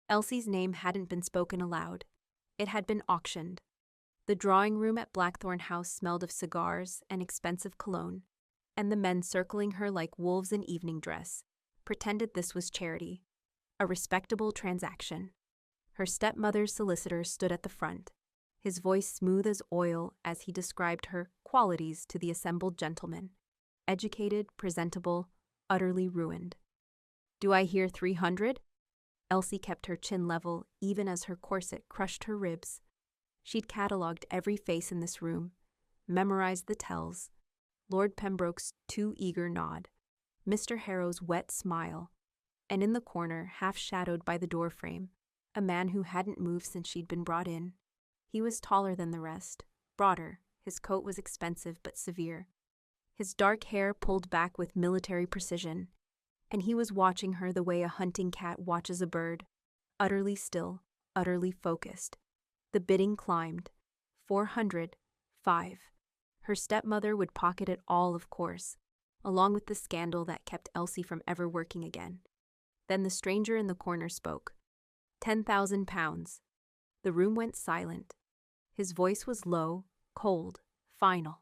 Elsie's name hadn't been spoken aloud. It had been auctioned. The drawing room at Blackthorn House smelled of cigars and expensive cologne, and the men circling her like wolves in evening dress pretended this was charity, a respectable transaction. Her stepmother's solicitor stood at the front, his voice smooth as oil as he described her qualities to the assembled gentlemen: educated, presentable, utterly ruined. "Do I hear 300? Elsie kept her chin level even as her corset crushed her ribs. She'd catalogued every face in this room, memorized the tells: Lord Pembroke's too eager nod, Mr. Harrow's wet smile, and in the corner, half-shadowed by the door-frame, a man who hadn't moved since she'd been brought in. He was taller than the rest, broader, his coat was expensive but severe, his dark hair pulled back with military precision, and he was watching her the way a hunting cat watches a bird, utterly still, utterly focused. The bidding climbed. 400, 5. Her stepmother would pocket it all, of course, along with the scandal that kept Elsie from ever working again. Then the stranger in the corner spoke. 10,000 pounds. The room went silent. His voice was low, cold, final.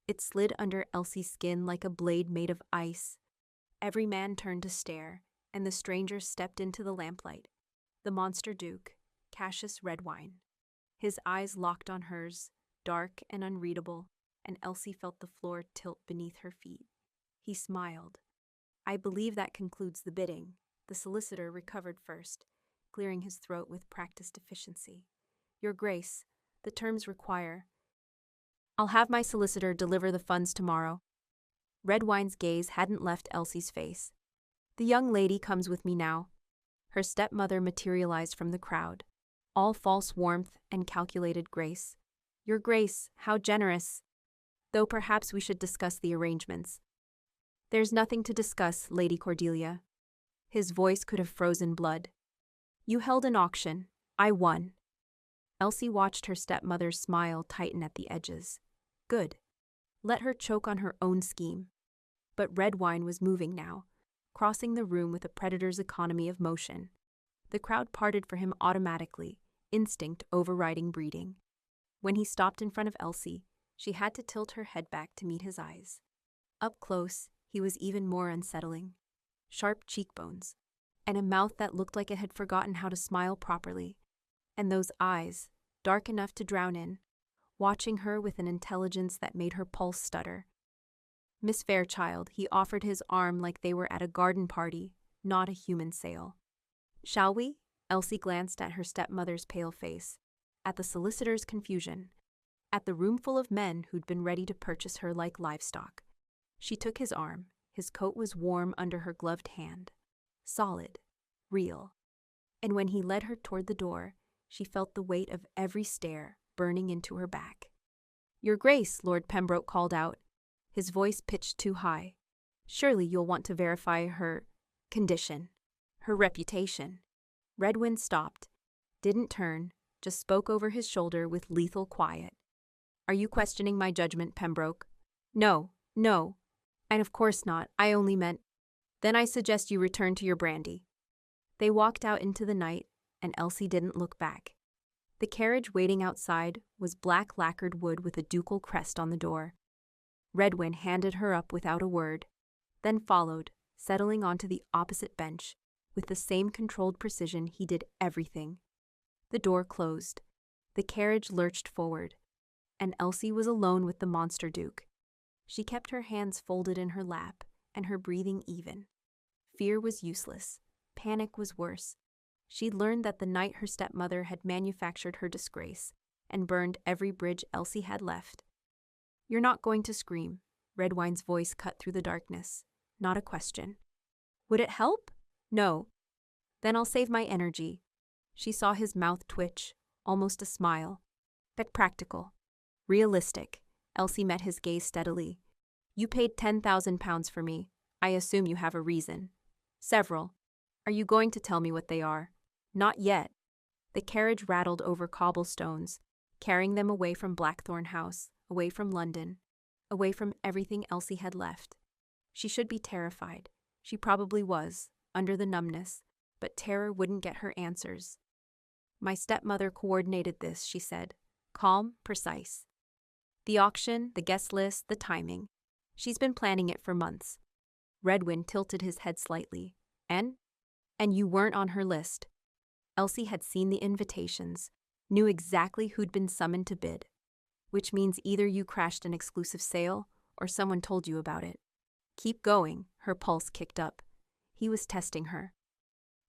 It slid under Elsie's skin like a blade made of ice. Every man turned to stare, and the stranger stepped into the lamplight. The monster duke, Cassius Redwine. His eyes locked on hers, dark and unreadable, and Elsie felt the floor tilt beneath her feet. He smiled. "I believe that concludes the bidding." The solicitor recovered first, clearing his throat with practiced efficiency. "Your Grace, the terms require—" "I'll have my solicitor deliver the funds tomorrow." Redwine's gaze hadn't left Elsie's face. "The young lady comes with me now." Her stepmother materialized from the crowd, all false warmth and calculated grace. "Your Grace, how generous! Though perhaps we should discuss the arrangements." "There's nothing to discuss, Lady Cordelia." His voice could have frozen blood. "You held an auction. I won." Elsie watched her stepmother's smile tighten at the edges. Good. Let her choke on her own scheme. But Redwine was moving now, crossing the room with a predator's economy of motion. The crowd parted for him automatically, instinct overriding breeding. When he stopped in front of Elsie, she had to tilt her head back to meet his eyes. Up close, he was even more unsettling. Sharp cheekbones, and a mouth that looked like it had forgotten how to smile properly, and those eyes, dark enough to drown in, watching her with an intelligence that made her pulse stutter. "Miss Fairchild," he offered his arm like they were at a garden party, not a human sale. "Shall we?" Elsie glanced at her stepmother's pale face, at the solicitor's confusion, at the roomful of men who'd been ready to purchase her like livestock. She took his arm. His coat was warm under her gloved hand. Solid. Real. And when he led her toward the door, she felt the weight of every stare burning into her back. "Your Grace," Lord Pembroke called out, his voice pitched too high. "Surely you'll want to verify her condition, her reputation." Redwine stopped, didn't turn, just spoke over his shoulder with lethal quiet. "Are you questioning my judgment, Pembroke?" No. And of course not, I only meant—" "Then I suggest you return to your brandy." They walked out into the night, and Elsie didn't look back. The carriage waiting outside was black lacquered wood with a ducal crest on the door. Redwine handed her up without a word, then followed, settling onto the opposite bench, with the same controlled precision he did everything. The door closed. The carriage lurched forward, and Elsie was alone with the monster duke. She kept her hands folded in her lap, and her breathing even. Fear was useless. Panic was worse. She'd learned that the night her stepmother had manufactured her disgrace and burned every bridge Elsie had left. "You're not going to scream," Redwine's voice cut through the darkness. Not a question. "Would it help?" "No." "Then I'll save my energy." She saw his mouth twitch, almost a smile. "But practical. Realistic." Elsie met his gaze steadily. "You paid 10,000 pounds for me. I assume you have a reason." "Several." "Are you going to tell me what they are?" "Not yet." The carriage rattled over cobblestones, carrying them away from Blackthorn House, away from London, away from everything Elsie had left. She should be terrified. She probably was, under the numbness, but terror wouldn't get her answers. My stepmother coordinated this, she said. Calm, precise. The auction, the guest list, the timing. She's been planning it for months. Redwyn tilted his head slightly. And you weren't on her list. Elsie had seen the invitations, knew exactly who'd been summoned to bid. Which means either you crashed an exclusive sale or someone told you about it. Keep going, her pulse kicked up. He was testing her.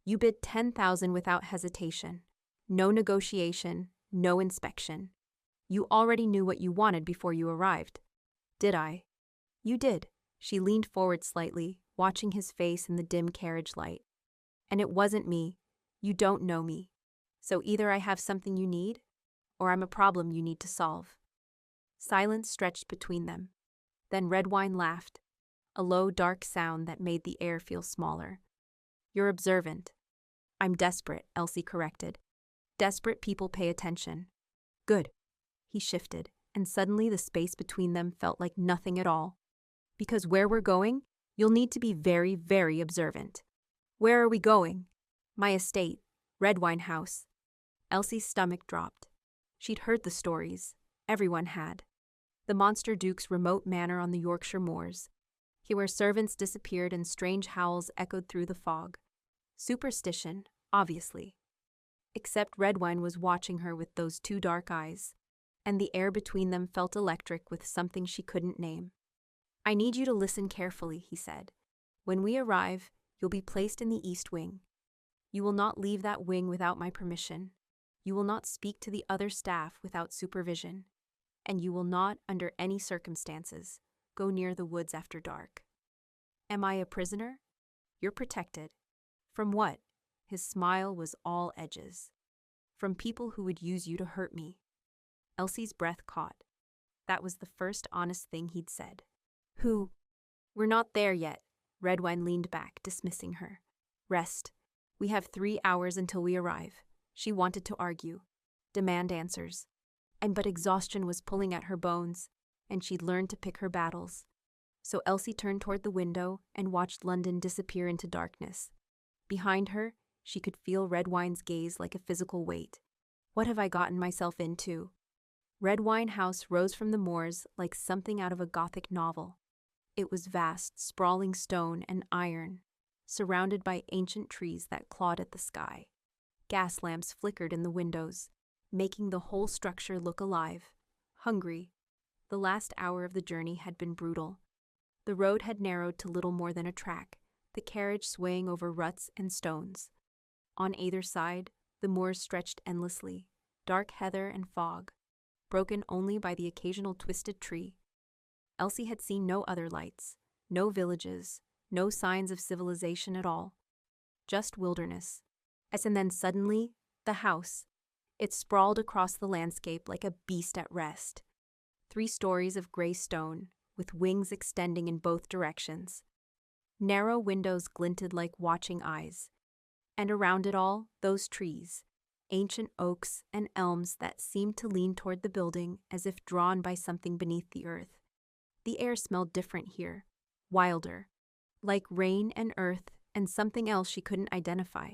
You bid $10,000 without hesitation. No negotiation, no inspection. You already knew what you wanted before you arrived. Did I? You did. She leaned forward slightly, watching his face in the dim carriage light. And it wasn't me. You don't know me. So either I have something you need, or I'm a problem you need to solve. Silence stretched between them. Then Redwine laughed, a low, dark sound that made the air feel smaller. You're observant. I'm desperate, Elsie corrected. Desperate people pay attention. Good. He shifted, and suddenly the space between them felt like nothing at all. Because where we're going, you'll need to be very, very observant. Where are we going? My estate, Redwine House. Elsie's stomach dropped. She'd heard the stories. Everyone had. The Monster Duke's remote manor on the Yorkshire moors, where servants disappeared and strange howls echoed through the fog. Superstition, obviously. Except Redwine was watching her with those two dark eyes, and the air between them felt electric with something she couldn't name. I need you to listen carefully, he said. When we arrive, you'll be placed in the East Wing. You will not leave that wing without my permission. You will not speak to the other staff without supervision. And you will not, under any circumstances, go near the woods after dark. Am I a prisoner? You're protected. From what? His smile was all edges. From people who would use you to hurt me. Elsie's breath caught. That was the first honest thing he'd said. Who? We're not there yet. Redwine leaned back, dismissing her. Rest. We have 3 hours until we arrive. She wanted to argue, demand answers. But exhaustion was pulling at her bones, and she'd learned to pick her battles. So Elsie turned toward the window and watched London disappear into darkness. Behind her, she could feel Redwine's gaze like a physical weight. What have I gotten myself into? Redwine House rose from the moors like something out of a Gothic novel. It was vast, sprawling stone and iron, surrounded by ancient trees that clawed at the sky. Gas lamps flickered in the windows, making the whole structure look alive, hungry. The last hour of the journey had been brutal. The road had narrowed to little more than a track, the carriage swaying over ruts and stones. On either side, the moors stretched endlessly, dark heather and fog, broken only by the occasional twisted tree. Elsie had seen no other lights, no villages, no signs of civilization at all. Just wilderness. And then suddenly, the house. It sprawled across the landscape like a beast at rest. 3 stories of gray stone, with wings extending in both directions. Narrow windows glinted like watching eyes. And around it all, those trees, ancient oaks and elms that seemed to lean toward the building as if drawn by something beneath the earth. The air smelled different here, wilder, like rain and earth and something else she couldn't identify.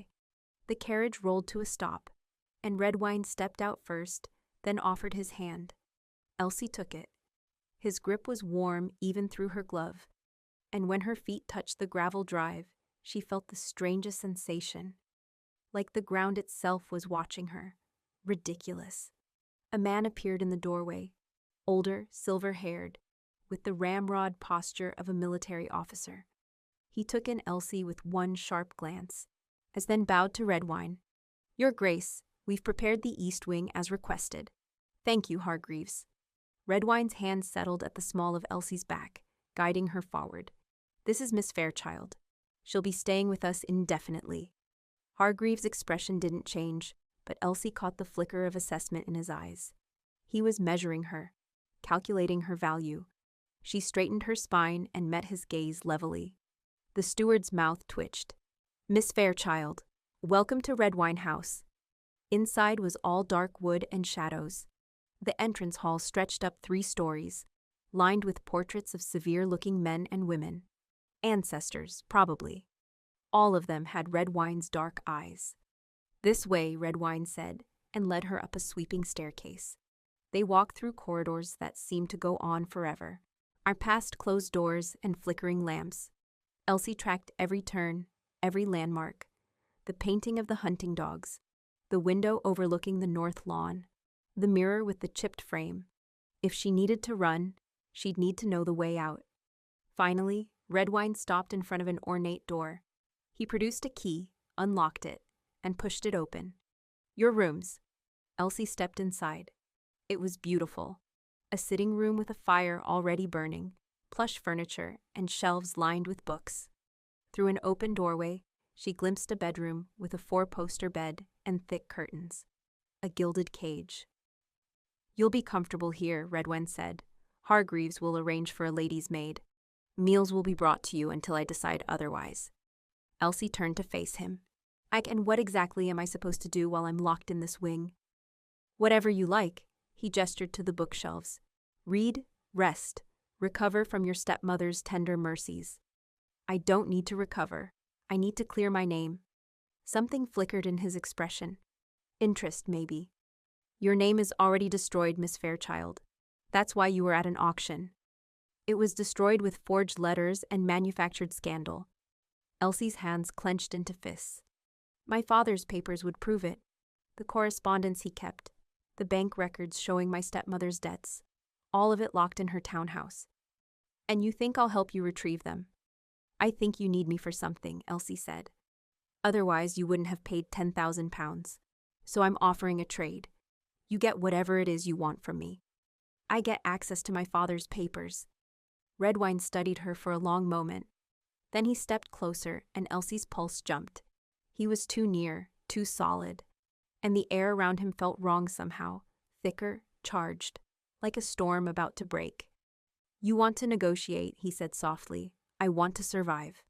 The carriage rolled to a stop, and Redwine stepped out first, then offered his hand. Elsie took it. His grip was warm even through her glove, and when her feet touched the gravel drive, she felt the strangest sensation, like the ground itself was watching her. Ridiculous. A man appeared in the doorway, older, silver-haired, with the ramrod posture of a military officer. He took in Elsie with one sharp glance, as then bowed to Redwine. Your Grace, we've prepared the East Wing as requested. Thank you, Hargreaves. Redwine's hand settled at the small of Elsie's back, guiding her forward. This is Miss Fairchild. She'll be staying with us indefinitely. Hargreaves' expression didn't change, but Elsie caught the flicker of assessment in his eyes. He was measuring her, calculating her value. She straightened her spine and met his gaze levelly. The steward's mouth twitched. Miss Fairchild, welcome to Redwine House. Inside was all dark wood and shadows. The entrance hall stretched up 3 stories, lined with portraits of severe-looking men and women. Ancestors, probably. All of them had Redwine's dark eyes. "This way," Redwine said, and led her up a sweeping staircase. They walked through corridors that seemed to go on forever. I passed closed doors and flickering lamps. Elsie tracked every turn, every landmark. The painting of the hunting dogs, the window overlooking the north lawn, the mirror with the chipped frame. If she needed to run, she'd need to know the way out. Finally, Redwine stopped in front of an ornate door. He produced a key, unlocked it, and pushed it open. "Your rooms." Elsie stepped inside. It was beautiful. A sitting room with a fire already burning, plush furniture, and shelves lined with books. Through an open doorway, she glimpsed a bedroom with a 4-poster bed and thick curtains. A gilded cage. "You'll be comfortable here," Redwine said. "Hargreaves will arrange for a lady's maid. Meals will be brought to you until I decide otherwise." Elsie turned to face him. And what exactly am I supposed to do while I'm locked in this wing?" "Whatever you like," he gestured to the bookshelves. "Read, rest, recover from your stepmother's tender mercies." "I don't need to recover. I need to clear my name." Something flickered in his expression. Interest, maybe. "Your name is already destroyed, Miss Fairchild. That's why you were at an auction. It was destroyed with forged letters and manufactured scandal." Elsie's hands clenched into fists. "My father's papers would prove it. The correspondence he kept, the bank records showing my stepmother's debts, all of it locked in her townhouse. And you think I'll help you retrieve them?" "I think you need me for something," Elsie said. "Otherwise you wouldn't have paid £10,000. So I'm offering a trade. You get whatever it is you want from me. I get access to my father's papers." Redwine studied her for a long moment. Then he stepped closer, and Elsie's pulse jumped. He was too near, too solid, and the air around him felt wrong somehow, thicker, charged, like a storm about to break. "You want to negotiate," he said softly. "I want to survive."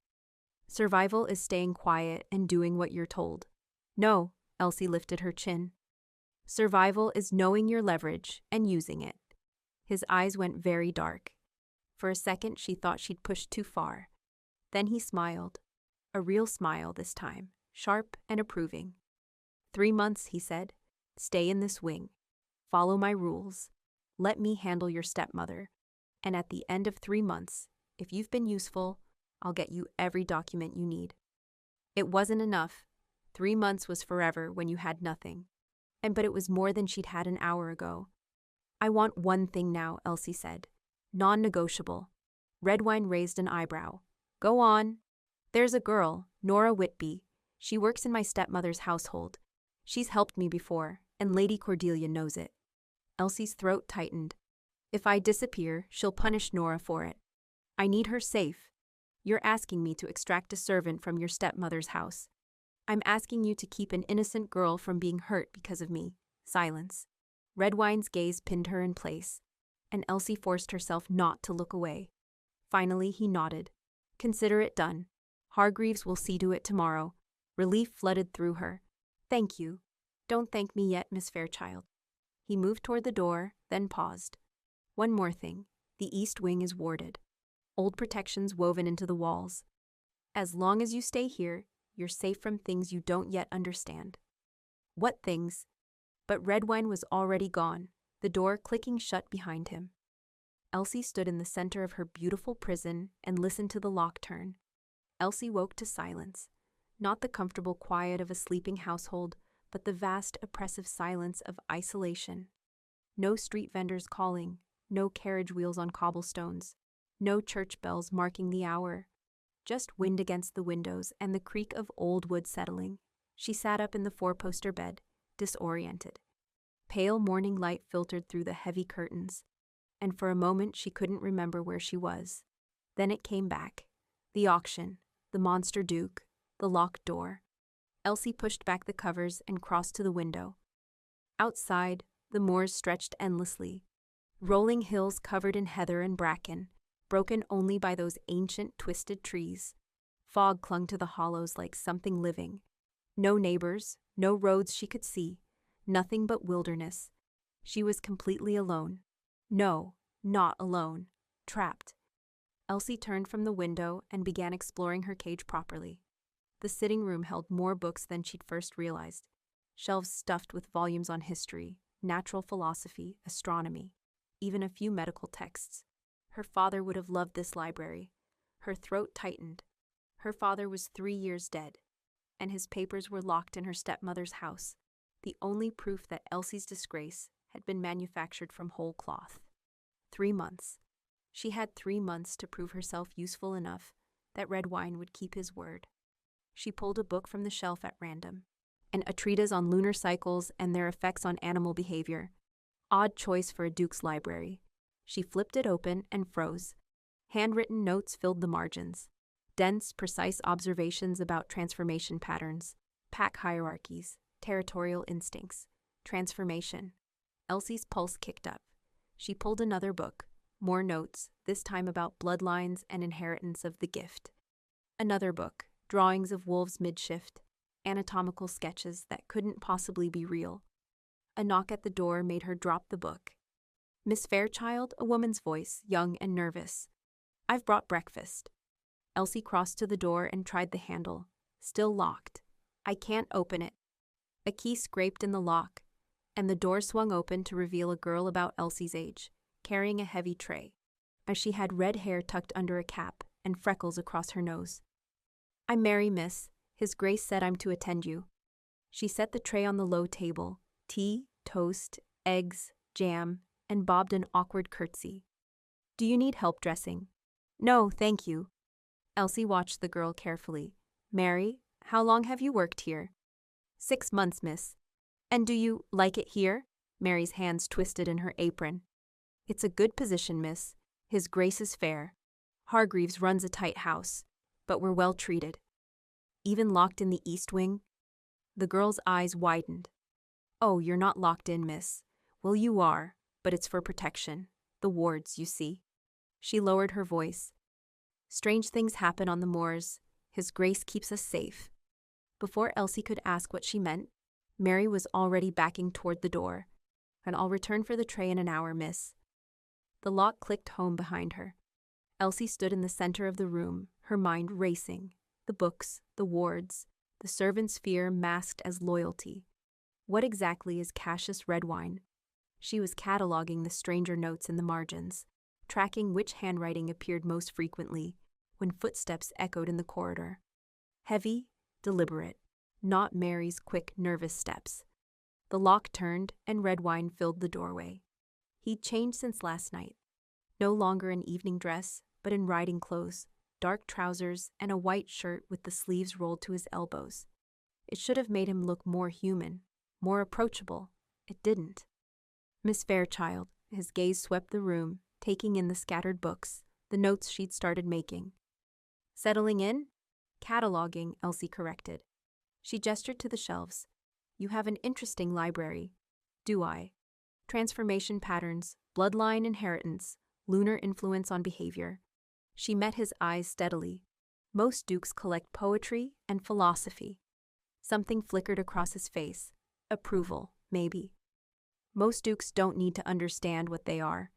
"Survival is staying quiet and doing what you're told." "No," Elsie lifted her chin. "Survival is knowing your leverage and using it." His eyes went very dark. For a second she thought she'd pushed too far. Then he smiled. A real smile this time, sharp and approving. 3 months, he said. "Stay in this wing. Follow my rules. Let me handle your stepmother. And at the end of 3 months, if you've been useful, I'll get you every document you need." It wasn't enough. 3 months was forever when you had nothing. But it was more than she'd had an hour ago. "I want one thing now," Elsie said. "Non-negotiable." Redwine raised an eyebrow. "Go on." "There's a girl, Nora Whitby. She works in my stepmother's household. She's helped me before, and Lady Cordelia knows it." Elsie's throat tightened. "If I disappear, she'll punish Nora for it. I need her safe. You're asking me to extract a servant from your stepmother's house. I'm asking you to keep an innocent girl from being hurt because of me." Silence. Redwine's gaze pinned her in place, and Elsie forced herself not to look away. Finally, he nodded. "Consider it done. Hargreaves will see to it tomorrow." Relief flooded through her. "Thank you. Don't thank me yet, Miss Fairchild." He moved toward the door, then paused. "One more thing. The east wing is warded. Old protections woven into the walls. As long as you stay here, you're safe from things you don't yet understand." "What things?" But Redwine was already gone, the door clicking shut behind him. Elsie stood in the center of her beautiful prison and listened to the lock turn. Elsie woke to silence. Not the comfortable quiet of a sleeping household, but the vast, oppressive silence of isolation. No street vendors calling, no carriage wheels on cobblestones, no church bells marking the hour. Just wind against the windows and the creak of old wood settling. She sat up in the 4-poster bed, disoriented. Pale morning light filtered through the heavy curtains, and for a moment she couldn't remember where she was. Then it came back. The auction, the monster duke, the locked door. Elsie pushed back the covers and crossed to the window. Outside, the moors stretched endlessly. Rolling hills covered in heather and bracken, broken only by those ancient twisted trees. Fog clung to the hollows like something living. No neighbors, no roads she could see, nothing but wilderness. She was completely alone. No, not alone. Trapped. Elsie turned from the window and began exploring her cage properly. The sitting room held more books than she'd first realized. Shelves stuffed with volumes on history, natural philosophy, astronomy, even a few medical texts. Her father would have loved this library. Her throat tightened. Her father was 3 years dead, and his papers were locked in her stepmother's house, the only proof that Elsie's disgrace had been manufactured from whole cloth. 3 months. She had 3 months to prove herself useful enough that Redwine would keep his word. She pulled a book from the shelf at random, a treatise on lunar cycles and their effects on animal behavior. Odd choice for a Duke's library. She flipped it open and froze. Handwritten notes filled the margins. Dense, precise observations about transformation patterns, pack hierarchies, territorial instincts, transformation. Elsie's pulse kicked up. She pulled another book, more notes, this time about bloodlines and inheritance of the gift. Another book, drawings of wolves mid-shift, anatomical sketches that couldn't possibly be real. A knock at the door made her drop the book. "Miss Fairchild," a woman's voice, young and nervous. "I've brought breakfast." Elsie crossed to the door and tried the handle. Still locked. "I can't open it." A key scraped in the lock, and the door swung open to reveal a girl about Elsie's age, carrying a heavy tray, as she had red hair tucked under a cap and freckles across her nose. "I'm Mary, miss. His Grace said I'm to attend you." She set the tray on the low table, tea, toast, eggs, jam, and bobbed an awkward curtsy. "Do you need help dressing?" "No, thank you." Elsie watched the girl carefully. "Mary, how long have you worked here?" 6 months, miss." "And do you like it here?" Mary's hands twisted in her apron. "It's a good position, miss. His Grace is fair. Hargreaves runs a tight house, but we're well treated." "Even locked in the East Wing?" The girl's eyes widened. "Oh, you're not locked in, miss. Well, you are, but it's for protection. The wards, you see." She lowered her voice. "Strange things happen on the moors. His Grace keeps us safe." Before Elsie could ask what she meant, Mary was already backing toward the door. "And I'll return for the tray in an hour, miss." The lock clicked home behind her. Elsie stood in the center of the room, her mind racing. The books, the wards, the servant's fear masked as loyalty. What exactly is Cassius Redwine? She was cataloging the stranger notes in the margins, tracking which handwriting appeared most frequently, when footsteps echoed in the corridor. Heavy, deliberate, not Mary's quick, nervous steps. The lock turned, and Redwine filled the doorway. He'd changed since last night. No longer in evening dress, but in riding clothes, dark trousers, and a white shirt with the sleeves rolled to his elbows. It should have made him look more human, more approachable. It didn't. "Miss Fairchild," his gaze swept the room, taking in the scattered books, the notes she'd started making. "Settling in?" "Cataloging," Elsie corrected. She gestured to the shelves. "You have an interesting library." "Do I?" Transformation patterns, bloodline inheritance, lunar influence on behavior. She met his eyes steadily. Most dukes collect poetry and philosophy. Something flickered across his face. Approval, maybe. Most dukes don't need to understand what they are.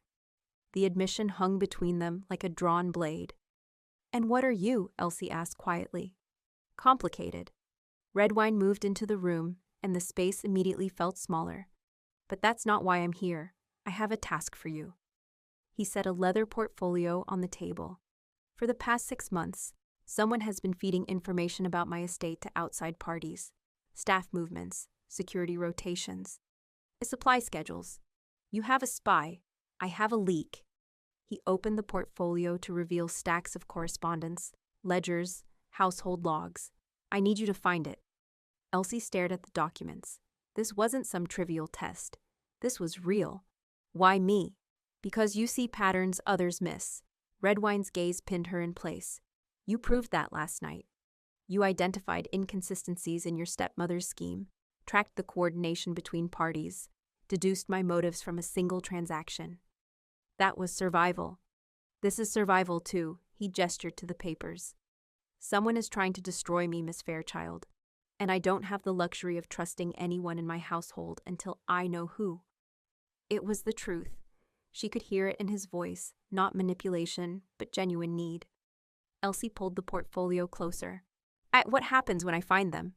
The admission hung between them like a drawn blade. "And what are you?" Elsie asked quietly. "Complicated." Redwine moved into the room, and the space immediately felt smaller. "But that's not why I'm here. I have a task for you." He set a leather portfolio on the table. "For the past 6 months, someone has been feeding information about my estate to outside parties. Staff movements, security rotations, supply schedules. You have a spy. I have a leak." He opened the portfolio to reveal stacks of correspondence, ledgers, household logs. "I need you to find it." Elsie stared at the documents. This wasn't some trivial test. This was real. "Why me?" "Because you see patterns others miss." Redwine's gaze pinned her in place. "You proved that last night. You identified inconsistencies in your stepmother's scheme, tracked the coordination between parties, deduced my motives from a single transaction. That was survival. This is survival, too." He gestured to the papers. "Someone is trying to destroy me, Miss Fairchild, and I don't have the luxury of trusting anyone in my household until I know who." It was the truth. She could hear it in his voice, not manipulation, but genuine need. Elsie pulled the portfolio closer. What happens when I find them?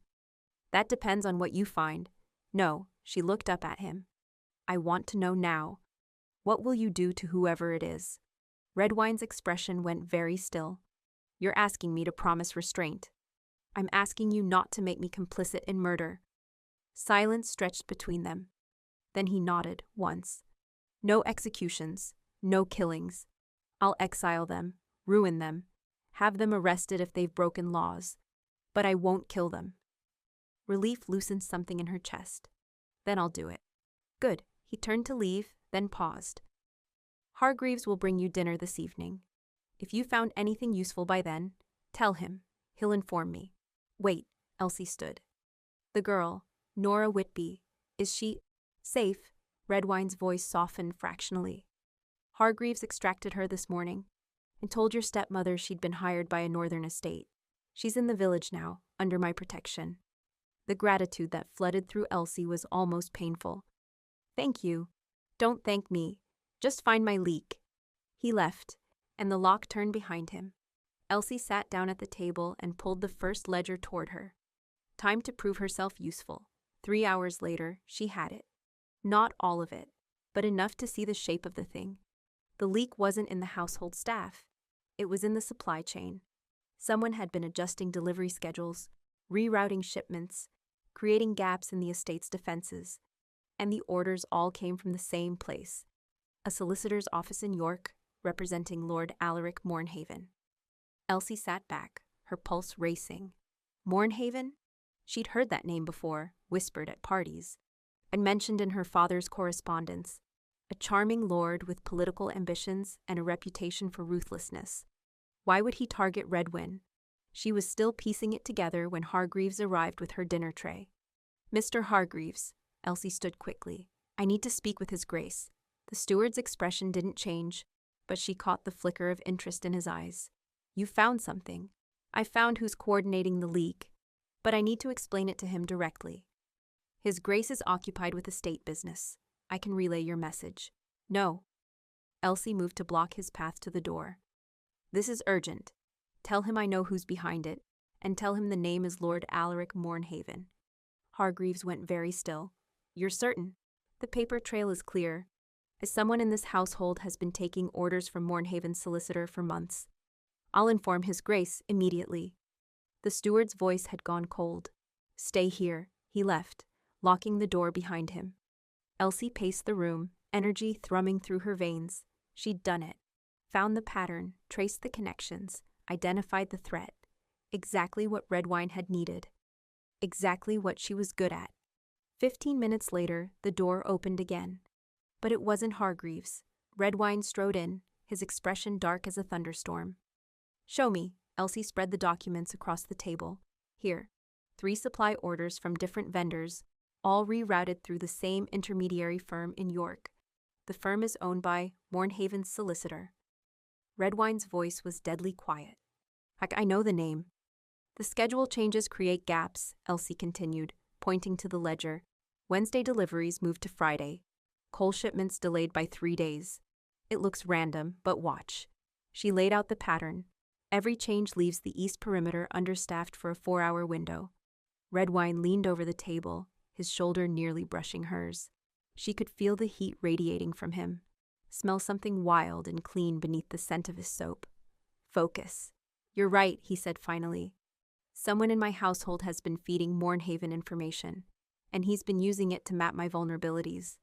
That depends on what you find. No, she looked up at him. I want to know now. What will you do to whoever it is? Redwine's expression went very still. You're asking me to promise restraint. I'm asking you not to make me complicit in murder. Silence stretched between them. Then he nodded once. No executions, no killings. I'll exile them, ruin them, have them arrested if they've broken laws. But I won't kill them. Relief loosened something in her chest. Then I'll do it. Good. He turned to leave, then paused. Hargreaves will bring you dinner this evening. If you found anything useful by then, tell him. He'll inform me. Wait, Elsie stood. The girl, Nora Whitby, is she safe? Redwine's voice softened fractionally. Hargreaves extracted her this morning and told your stepmother she'd been hired by a northern estate. She's in the village now, under my protection. The gratitude that flooded through Elsie was almost painful. Thank you. Don't thank me. Just find my leak. He left, and the lock turned behind him. Elsie sat down at the table and pulled the first ledger toward her. Time to prove herself useful. 3 hours later, she had it. Not all of it, but enough to see the shape of the thing. The leak wasn't in the household staff. It was in the supply chain. Someone had been adjusting delivery schedules, rerouting shipments, creating gaps in the estate's defenses, and the orders all came from the same place, a solicitor's office in York, representing Lord Alaric Mornhaven. Elsie sat back, her pulse racing. Mornhaven? She'd heard that name before, whispered at parties, and mentioned in her father's correspondence. A charming lord with political ambitions and a reputation for ruthlessness. Why would he target Redwin? She was still piecing it together when Hargreaves arrived with her dinner tray. Mr. Hargreaves, Elsie stood quickly. I need to speak with His Grace. The steward's expression didn't change, but she caught the flicker of interest in his eyes. You found something. I found who's coordinating the leak, but I need to explain it to him directly. His Grace is occupied with estate business. I can relay your message. No. Elsie moved to block his path to the door. This is urgent. Tell him I know who's behind it, and tell him the name is Lord Alaric Mornhaven. Hargreaves went very still. You're certain? The paper trail is clear, as someone in this household has been taking orders from Mornhaven's solicitor for months. I'll inform His Grace immediately. The steward's voice had gone cold. Stay here. He left, locking the door behind him. Elsie paced the room, energy thrumming through her veins. She'd done it. Found the pattern, traced the connections, identified the threat. Exactly what Redwine had needed. Exactly what she was good at. 15 minutes later, the door opened again. But it wasn't Hargreaves. Redwine strode in, his expression dark as a thunderstorm. Show me. Elsie spread the documents across the table. Here. 3 supply orders from different vendors, all rerouted through the same intermediary firm in York. The firm is owned by Mornhaven's solicitor. Redwine's voice was deadly quiet. I know the name. The schedule changes create gaps, Elsie continued, pointing to the ledger. Wednesday deliveries moved to Friday. Coal shipments delayed by 3 days. It looks random, but watch. She laid out the pattern. Every change leaves the east perimeter understaffed for a 4-hour window. Redwine leaned over the table, his shoulder nearly brushing hers. She could feel the heat radiating from him, smell something wild and clean beneath the scent of his soap. Focus. You're right, he said finally. Someone in my household has been feeding Mornhaven information, and he's been using it to map my vulnerabilities.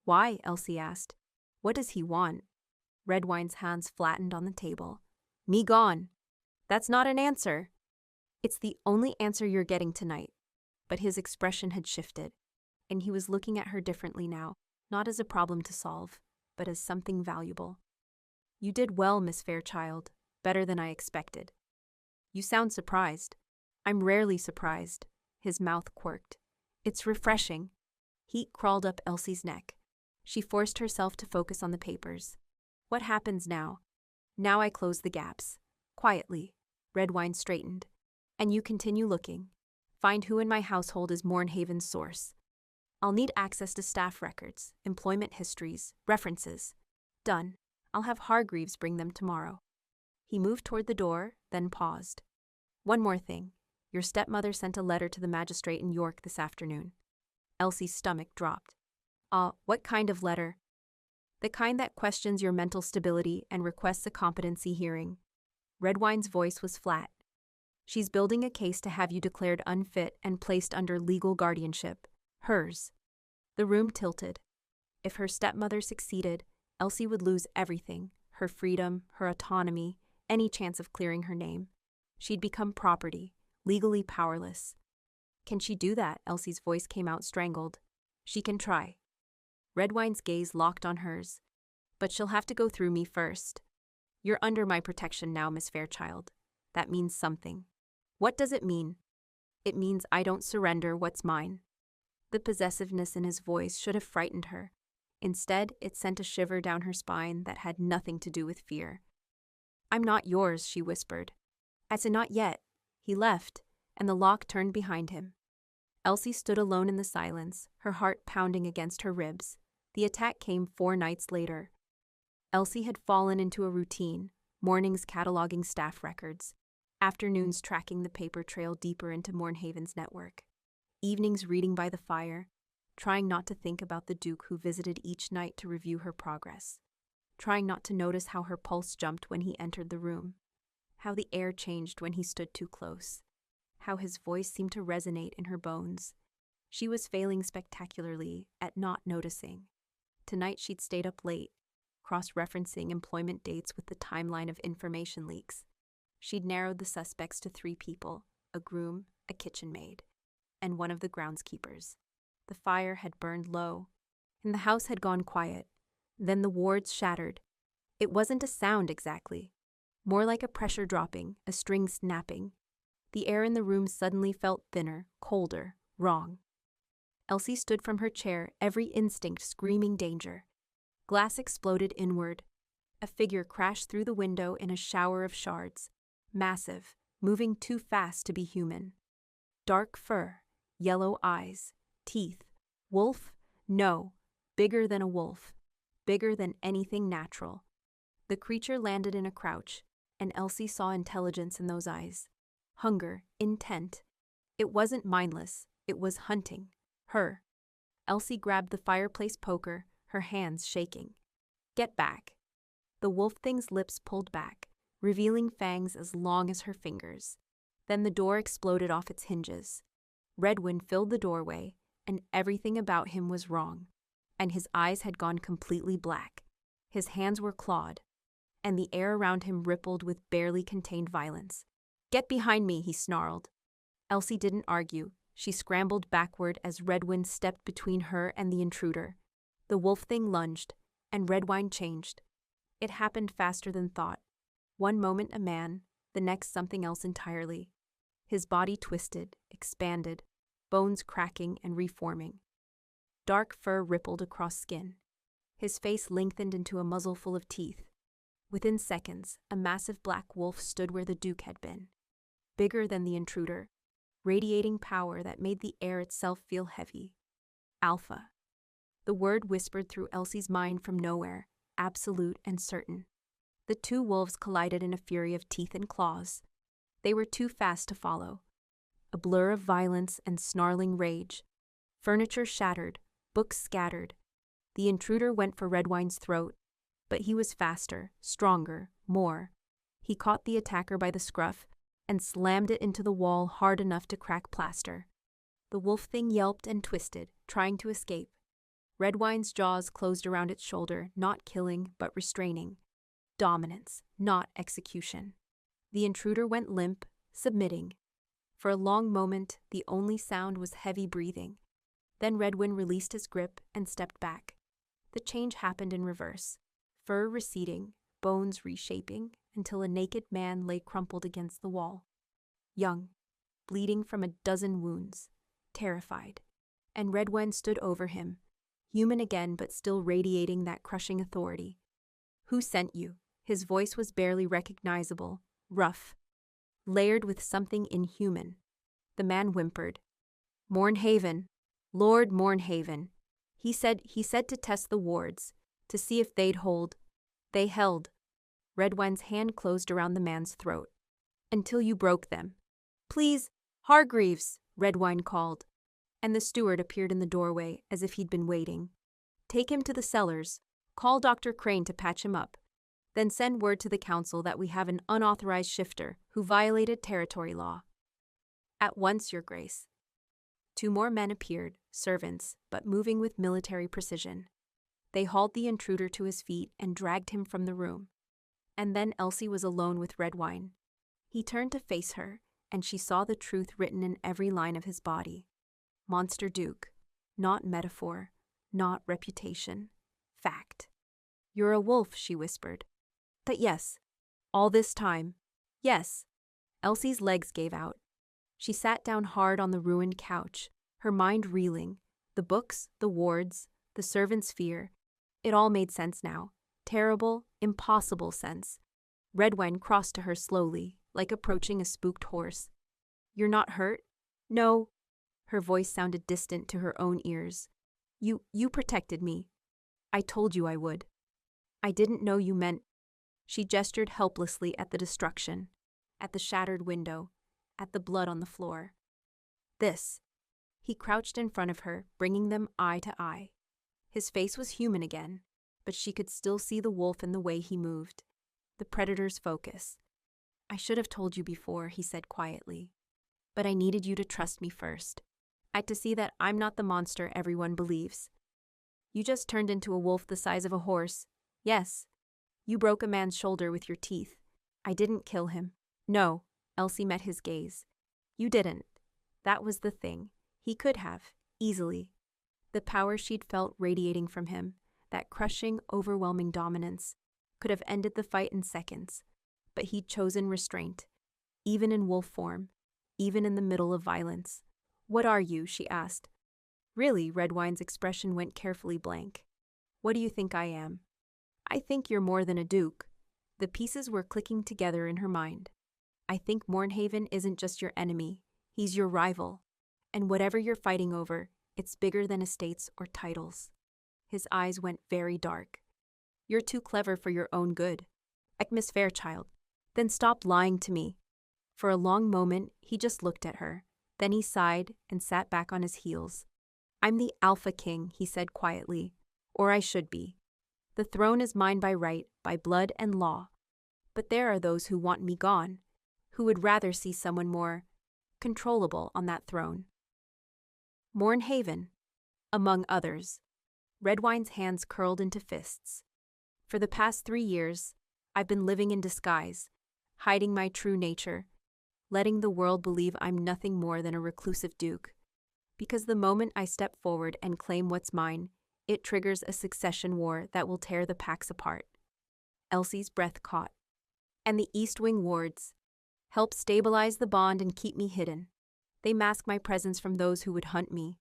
Why? Elsie asked. What does he want? Redwine's hands flattened on the table. Me gone. That's not an answer. It's the only answer you're getting tonight. But his expression had shifted, and he was looking at her differently now, not as a problem to solve, but as something valuable. You did well, Miss Fairchild, better than I expected. You sound surprised. I'm rarely surprised. His mouth quirked. It's refreshing. Heat crawled up Elsie's neck. She forced herself to focus on the papers. What happens now? Now I close the gaps. Quietly. Redwine straightened. And you continue looking. Find who in my household is Mornhaven's source. I'll need access to staff records, employment histories, references. Done. I'll have Hargreaves bring them tomorrow. He moved toward the door, then paused. One more thing. Your stepmother sent a letter to the magistrate in York this afternoon. Elsie's stomach dropped. What kind of letter? The kind that questions your mental stability and requests a competency hearing. Redwine's voice was flat. She's building a case to have you declared unfit and placed under legal guardianship. Hers. The room tilted. If her stepmother succeeded, Elsie would lose everything, her freedom, her autonomy, any chance of clearing her name. She'd become property, legally powerless. Can she do that? Elsie's voice came out strangled. She can try. Redwine's gaze locked on hers. But she'll have to go through me first. You're under my protection now, Miss Fairchild. That means something. What does it mean? It means I don't surrender what's mine. The possessiveness in his voice should have frightened her. Instead, it sent a shiver down her spine that had nothing to do with fear. I'm not yours, she whispered. I said not yet. He left, and the lock turned behind him. Elsie stood alone in the silence, her heart pounding against her ribs. The attack came 4 nights later. Elsie had fallen into a routine, mornings cataloging staff records, afternoons tracking the paper trail deeper into Mornhaven's network, evenings reading by the fire, trying not to think about the Duke who visited each night to review her progress, trying not to notice how her pulse jumped when he entered the room, how the air changed when he stood too close, how his voice seemed to resonate in her bones. She was failing spectacularly at not noticing. Tonight she'd stayed up late, cross-referencing employment dates with the timeline of information leaks. She'd narrowed the suspects to 3 people, a groom, a kitchen maid, and one of the groundskeepers. The fire had burned low, and the house had gone quiet. Then the wards shattered. It wasn't a sound exactly, more like a pressure dropping, a string snapping. The air in the room suddenly felt thinner, colder, wrong. Elsie stood from her chair, every instinct screaming danger. Glass exploded inward. A figure crashed through the window in a shower of shards, massive, moving too fast to be human. Dark fur, yellow eyes, teeth. Wolf? No, bigger than a wolf, bigger than anything natural. The creature landed in a crouch, and Elsie saw intelligence in those eyes. Hunger, intent. It wasn't mindless, it was hunting. Her. Elsie grabbed the fireplace poker, her hands shaking. Get back. The wolf thing's lips pulled back, revealing fangs as long as her fingers. Then the door exploded off its hinges. Redwind filled the doorway, and everything about him was wrong. And his eyes had gone completely black. His hands were clawed, and the air around him rippled with barely contained violence. Get behind me, he snarled. Elsie didn't argue. She scrambled backward as Redwind stepped between her and the intruder. The wolf thing lunged, and Redwine changed. It happened faster than thought. One moment a man, the next something else entirely. His body twisted, expanded, bones cracking and reforming. Dark fur rippled across skin. His face lengthened into a muzzle full of teeth. Within seconds, a massive black wolf stood where the Duke had been. Bigger than the intruder, radiating power that made the air itself feel heavy. Alpha. The word whispered through Elsie's mind from nowhere, absolute and certain. The 2 wolves collided in a fury of teeth and claws. They were too fast to follow. A blur of violence and snarling rage. Furniture shattered, books scattered. The intruder went for Redwine's throat, but he was faster, stronger, more. He caught the attacker by the scruff and slammed it into the wall hard enough to crack plaster. The wolf thing yelped and twisted, trying to escape. Redwine's jaws closed around its shoulder, not killing, but restraining. Dominance, not execution. The intruder went limp, submitting. For a long moment, the only sound was heavy breathing. Then Redwind released his grip and stepped back. The change happened in reverse. Fur receding, bones reshaping, until a naked man lay crumpled against the wall. Young, bleeding from a dozen wounds, terrified. And Redwind stood over him, human again but still radiating that crushing authority. Who sent you? His voice was barely recognizable, rough, layered with something inhuman. The man whimpered. Mornhaven, Lord Mornhaven. He said to test the wards, to see if they'd hold. They held. Redwine's hand closed around the man's throat. Until you broke them. Please, "Hargreaves," Redwine called, and the steward appeared in the doorway as if he'd been waiting. "Take him to the cellars. Call Dr. Crane to patch him up. Then send word to the council that we have an unauthorized shifter who violated territory law." "At once, Your Grace." 2 more men appeared, servants, but moving with military precision. They hauled the intruder to his feet and dragged him from the room. And then Elsie was alone with Redwine. He turned to face her, and she saw the truth written in every line of his body. Monster Duke. Not metaphor, not reputation. Fact. "You're a wolf," she whispered. "But yes. All this time. Yes." Elsie's legs gave out. She sat down hard on the ruined couch, her mind reeling. The books, the wards, the servants' fear. It all made sense now. Terrible, impossible sense. Redwine crossed to her slowly, like approaching a spooked horse. "You're not hurt?" "No." Her voice sounded distant to her own ears. You protected me. I told you I would. I didn't know you meant—" She gestured helplessly at the destruction, at the shattered window, at the blood on the floor. "This." He crouched in front of her, bringing them eye to eye. His face was human again, but she could still see the wolf in the way he moved, the predator's focus. "I should have told you before," he said quietly. "But I needed you to trust me first. I had to see that I'm not the monster everyone believes. You just turned into a wolf the size of a horse. Yes. You broke a man's shoulder with your teeth. I didn't kill him." "No." Elsie met his gaze. "You didn't. That was the thing. He could have, easily." The power she'd felt radiating from him, that crushing, overwhelming dominance, could have ended the fight in seconds. But he'd chosen restraint, even in wolf form, even in the middle of violence. "What are you?" she asked. "Really?" Redwine's expression went carefully blank. "What do you think I am?" "I think you're more than a duke." The pieces were clicking together in her mind. "I think Mornhaven isn't just your enemy, he's your rival. And whatever you're fighting over, it's bigger than estates or titles." His eyes went very dark. "You're too clever for your own good. Like Miss Fairchild. Then stop lying to me." For a long moment, he just looked at her. Then he sighed and sat back on his heels. "I'm the Alpha King," he said quietly. "Or I should be. The throne is mine by right, by blood and law. But there are those who want me gone, who would rather see someone more controllable on that throne. Mornhaven, among others." Redwine's hands curled into fists. "For the past 3 years, I've been living in disguise, hiding my true nature, letting the world believe I'm nothing more than a reclusive duke. Because the moment I step forward and claim what's mine, it triggers a succession war that will tear the packs apart." Elsie's breath caught. "And the East Wing wards help stabilize the bond and keep me hidden. They mask my presence from those who would hunt me."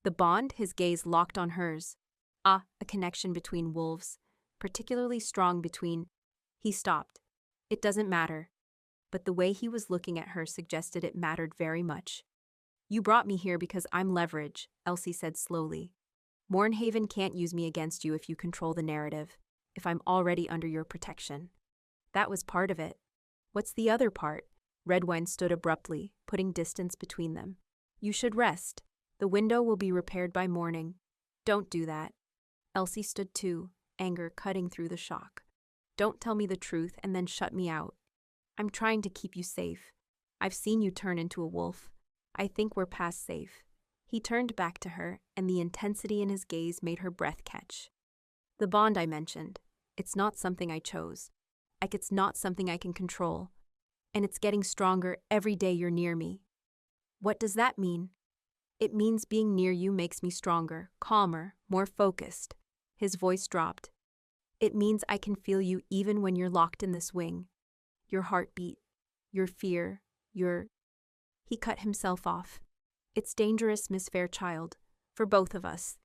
"The bond?" His gaze locked on hers. "Ah, a connection between wolves, particularly strong between—" He stopped. "It doesn't matter." But the way he was looking at her suggested it mattered very much. "You brought me here because I'm leverage," Elsie said slowly. "Mornhaven can't use me against you if you control the narrative, if I'm already under your protection." "That was part of it. What's the other part?" Redwine stood abruptly, putting distance between them. "You should rest. The window will be repaired by morning." "Don't do that." Elsie stood too, anger cutting through the shock. "Don't tell me the truth and then shut me out. I'm trying to keep you safe. I've seen you turn into a wolf. I think we're past safe." He turned back to her, and the intensity in his gaze made her breath catch. "The bond I mentioned, it's not something I chose. Like it's not something I can control. And it's getting stronger every day you're near me." "What does that mean?" "It means being near you makes me stronger, calmer, more focused." His voice dropped. "It means I can feel you even when you're locked in this wing. Your heartbeat, your fear, your—" He cut himself off. "It's dangerous, Miss Fairchild, for both of us."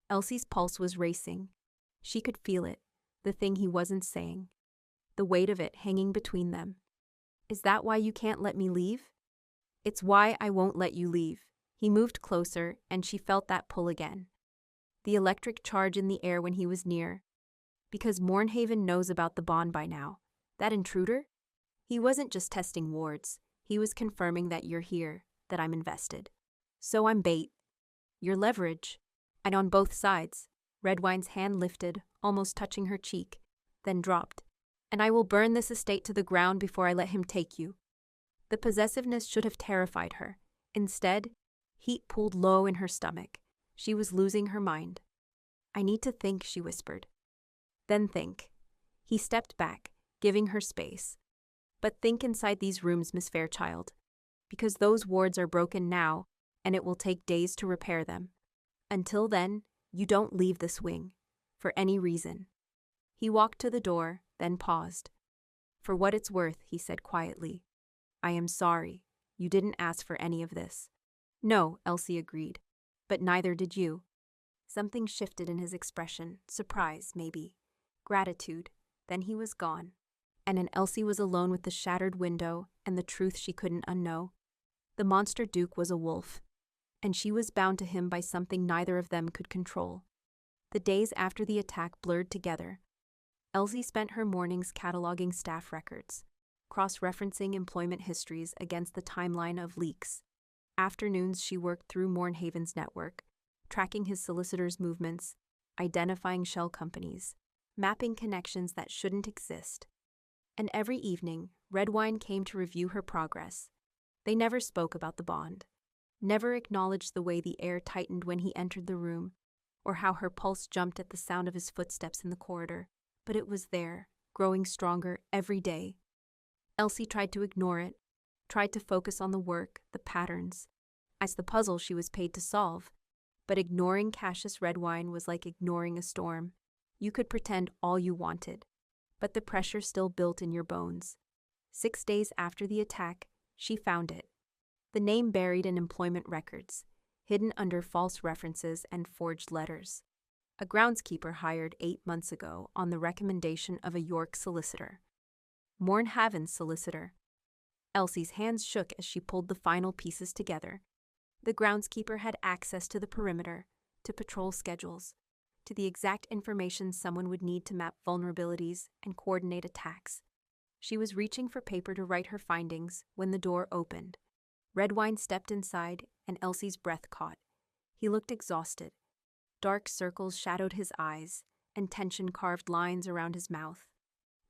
Elsie's pulse was racing. She could feel it, the thing he wasn't saying, the weight of it hanging between them. "Is that why you can't let me leave?" "It's why I won't let you leave." He moved closer, and she felt that pull again. The electric charge in the air when he was near. "Because Mornhaven knows about the bond by now. That intruder? He wasn't just testing wards. He was confirming that you're here, that I'm invested. So I'm bait. Your leverage. And on both sides. Redwine's hand lifted, almost touching her cheek, then dropped. And I will burn this estate to the ground before I let him take you. The possessiveness should have terrified her. Instead, heat pooled low in her stomach. She was losing her mind. I need to think, she whispered. Then think. He stepped back, giving her space. But think inside these rooms, Miss Fairchild. Because those wards are broken now, and it will take days to repair them. Until then, you don't leave this wing. For any reason. He walked to the door, then paused. For what it's worth, he said quietly. I am sorry. You didn't ask for any of this. No, Elsie agreed. But neither did you. Something shifted in his expression. Surprise, maybe. Gratitude. Then he was gone. And Elsie was alone with the shattered window and the truth she couldn't unknow. The monster Duke was a wolf, and she was bound to him by something neither of them could control. The days after the attack blurred together. Elsie spent her mornings cataloging staff records, cross-referencing employment histories against the timeline of leaks. Afternoons she worked through Mornhaven's network, tracking his solicitor's movements, identifying shell companies, mapping connections that shouldn't exist. And every evening, Redwine came to review her progress. They never spoke about the bond, never acknowledged the way the air tightened when he entered the room, or how her pulse jumped at the sound of his footsteps in the corridor. But it was there, growing stronger every day. Elsie tried to ignore it, tried to focus on the work, the patterns, as the puzzle she was paid to solve. But ignoring Cassius Redwine was like ignoring a storm. You could pretend all you wanted, but the pressure still built in your bones. 6 days after the attack, she found it. The name buried in employment records, hidden under false references and forged letters. A groundskeeper hired 8 months ago on the recommendation of a York solicitor. Mornhaven's solicitor. Elsie's hands shook as she pulled the final pieces together. The groundskeeper had access to the perimeter, to patrol schedules, to the exact information someone would need to map vulnerabilities and coordinate attacks. She was reaching for paper to write her findings when the door opened. Redwine stepped inside, and Elsie's breath caught. He looked exhausted. Dark circles shadowed his eyes, and tension carved lines around his mouth.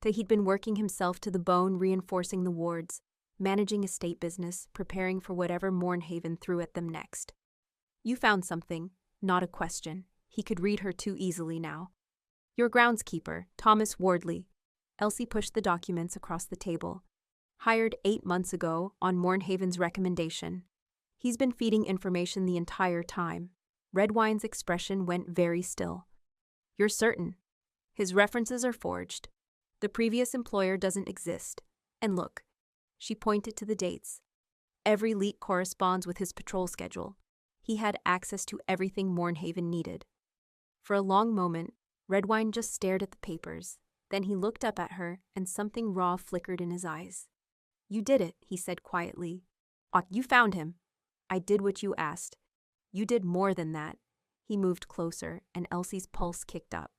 He'd been working himself to the bone, reinforcing the wards, managing estate business, preparing for whatever Mornhaven threw at them next. You found something, not a question. He could read her too easily now. Your groundskeeper, Thomas Wardley. Elsie pushed the documents across the table. Hired 8 months ago on Mornhaven's recommendation. He's been feeding information the entire time. Redwine's expression went very still. You're certain? His references are forged. The previous employer doesn't exist. And look, she pointed to the dates. Every leak corresponds with his patrol schedule. He had access to everything Mornhaven needed. For a long moment, Redwine just stared at the papers. Then he looked up at her, and something raw flickered in his eyes. You did it, he said quietly. You found him. I did what you asked. You did more than that. He moved closer, and Elsie's pulse kicked up.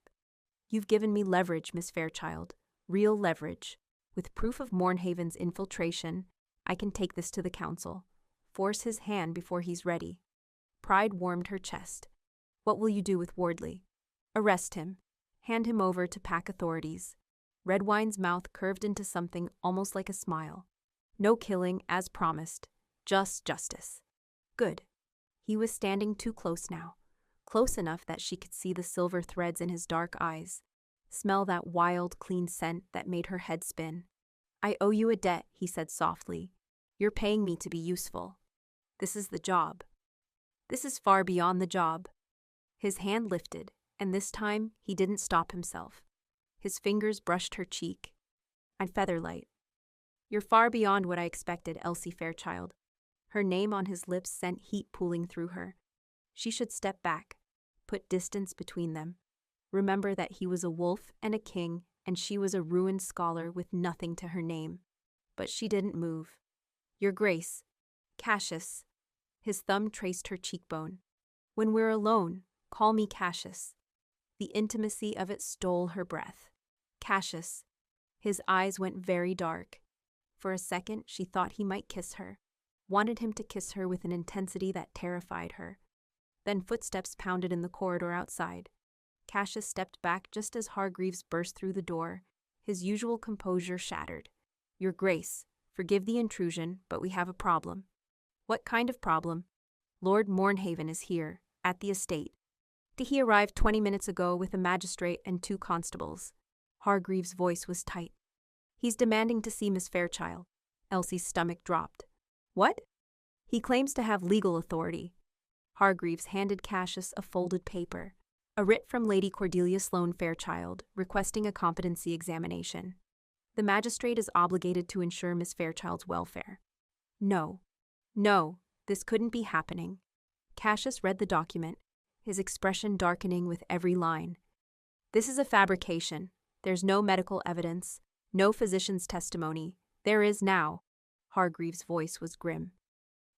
You've given me leverage, Miss Fairchild. Real leverage. With proof of Mornhaven's infiltration, I can take this to the council. Force his hand before he's ready. Pride warmed her chest. What will you do with Wardley? Arrest him. Hand him over to pack authorities. Redwine's mouth curved into something almost like a smile. No killing, as promised. Just justice. Good. He was standing too close now. Close enough that she could see the silver threads in his dark eyes. Smell that wild, clean scent that made her head spin. I owe you a debt, he said softly. You're paying me to be useful. This is the job. This is far beyond the job. His hand lifted, and this time he didn't stop himself. His fingers brushed her cheek. And Featherlight. You're far beyond what I expected, Elsie Fairchild. Her name on his lips sent heat pooling through her. She should step back, put distance between them. Remember that he was a wolf and a king, and she was a ruined scholar with nothing to her name. But she didn't move. Your Grace. Cassius. His thumb traced her cheekbone. When we're alone, call me Cassius. The intimacy of it stole her breath. Cassius. His eyes went very dark. For a second, she thought he might kiss her. wanted him to kiss her with an intensity that terrified her. Then footsteps pounded in the corridor outside. Cassius stepped back just as Hargreaves burst through the door, his usual composure shattered. "Your Grace, forgive the intrusion, but we have a problem." "What kind of problem?" "Lord Mornhaven is here, at the estate. He arrived 20 minutes ago with a magistrate and 2 constables. Hargreaves' voice was tight. "He's demanding to see Miss Fairchild." Elsie's stomach dropped. "What?" "He claims to have legal authority." Hargreaves handed Cassius a folded paper, a writ from Lady Cordelia Sloane Fairchild, requesting a competency examination. "The magistrate is obligated to ensure Miss Fairchild's welfare." No, this couldn't be happening. Cassius read the document, his expression darkening with every line. "This is a fabrication. There's no medical evidence, no physician's testimony. There is now." Hargreaves' voice was grim.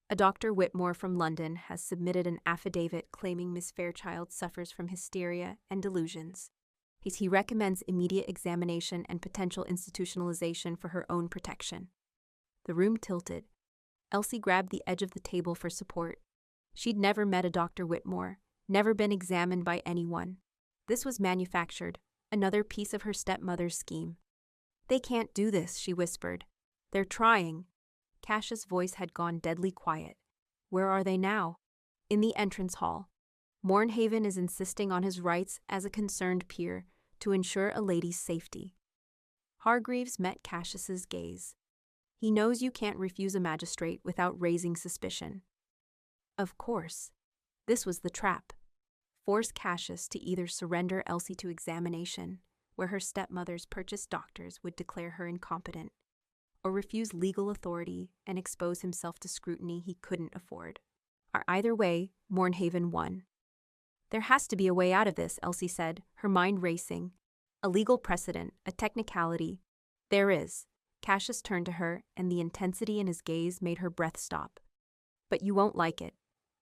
"A Dr. Whitmore from London has submitted an affidavit claiming Miss Fairchild suffers from hysteria and delusions. He recommends immediate examination and potential institutionalization for her own protection." The room tilted. Elsie grabbed the edge of the table for support. She'd never met a Dr. Whitmore, never been examined by anyone. This was manufactured, another piece of her stepmother's scheme. "They can't do this," she whispered. "They're trying." Cassius' voice had gone deadly quiet. "Where are they now?" "In the entrance hall. Mornhaven is insisting on his rights as a concerned peer to ensure a lady's safety." Hargreaves met Cassius's gaze. "He knows you can't refuse a magistrate without raising suspicion." Of course. This was the trap. Force Cassius to either surrender Elsie to examination, where her stepmother's purchased doctors would declare her incompetent, or refuse legal authority and expose himself to scrutiny he couldn't afford. Either way, Mornhaven won. "There has to be a way out of this," Elsie said, her mind racing. "A legal precedent, a technicality." "There is." Cassius turned to her, and the intensity in his gaze made her breath stop. "But you won't like it.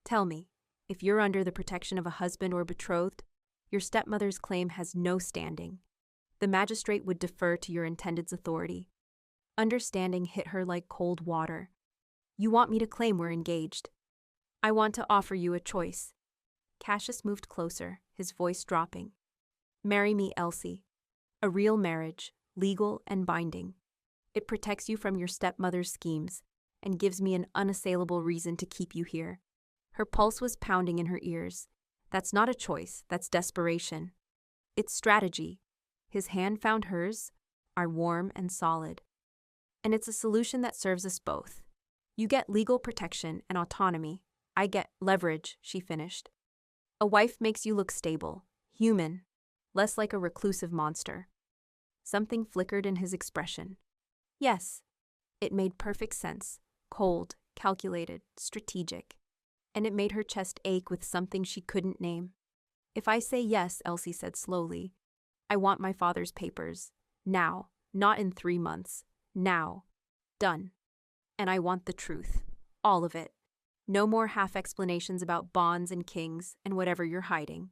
Tell me, if you're under the protection of a husband or betrothed, your stepmother's claim has no standing. The magistrate would defer to your intended's authority." Understanding hit her like cold water. "You want me to claim we're engaged?" "I want to offer you a choice." Cassius moved closer, his voice dropping. "Marry me, Elsie. A real marriage, legal and binding. It protects you from your stepmother's schemes and gives me an unassailable reason to keep you here." Her pulse was pounding in her ears. "That's not a choice, that's desperation. It's strategy." His hand found hers, are warm and solid. "And it's a solution that serves us both. You get legal protection and autonomy. I get leverage," she finished. "A wife makes you look stable, human, less like a reclusive monster." Something flickered in his expression. Yes, it made perfect sense, cold, calculated, strategic. And it made her chest ache with something she couldn't name. "If I say yes," Elsie said slowly, "I want my father's papers. Now, not in 3 months. Now. Done. And I want the truth. All of it. No more half explanations about bonds and kings and whatever you're hiding."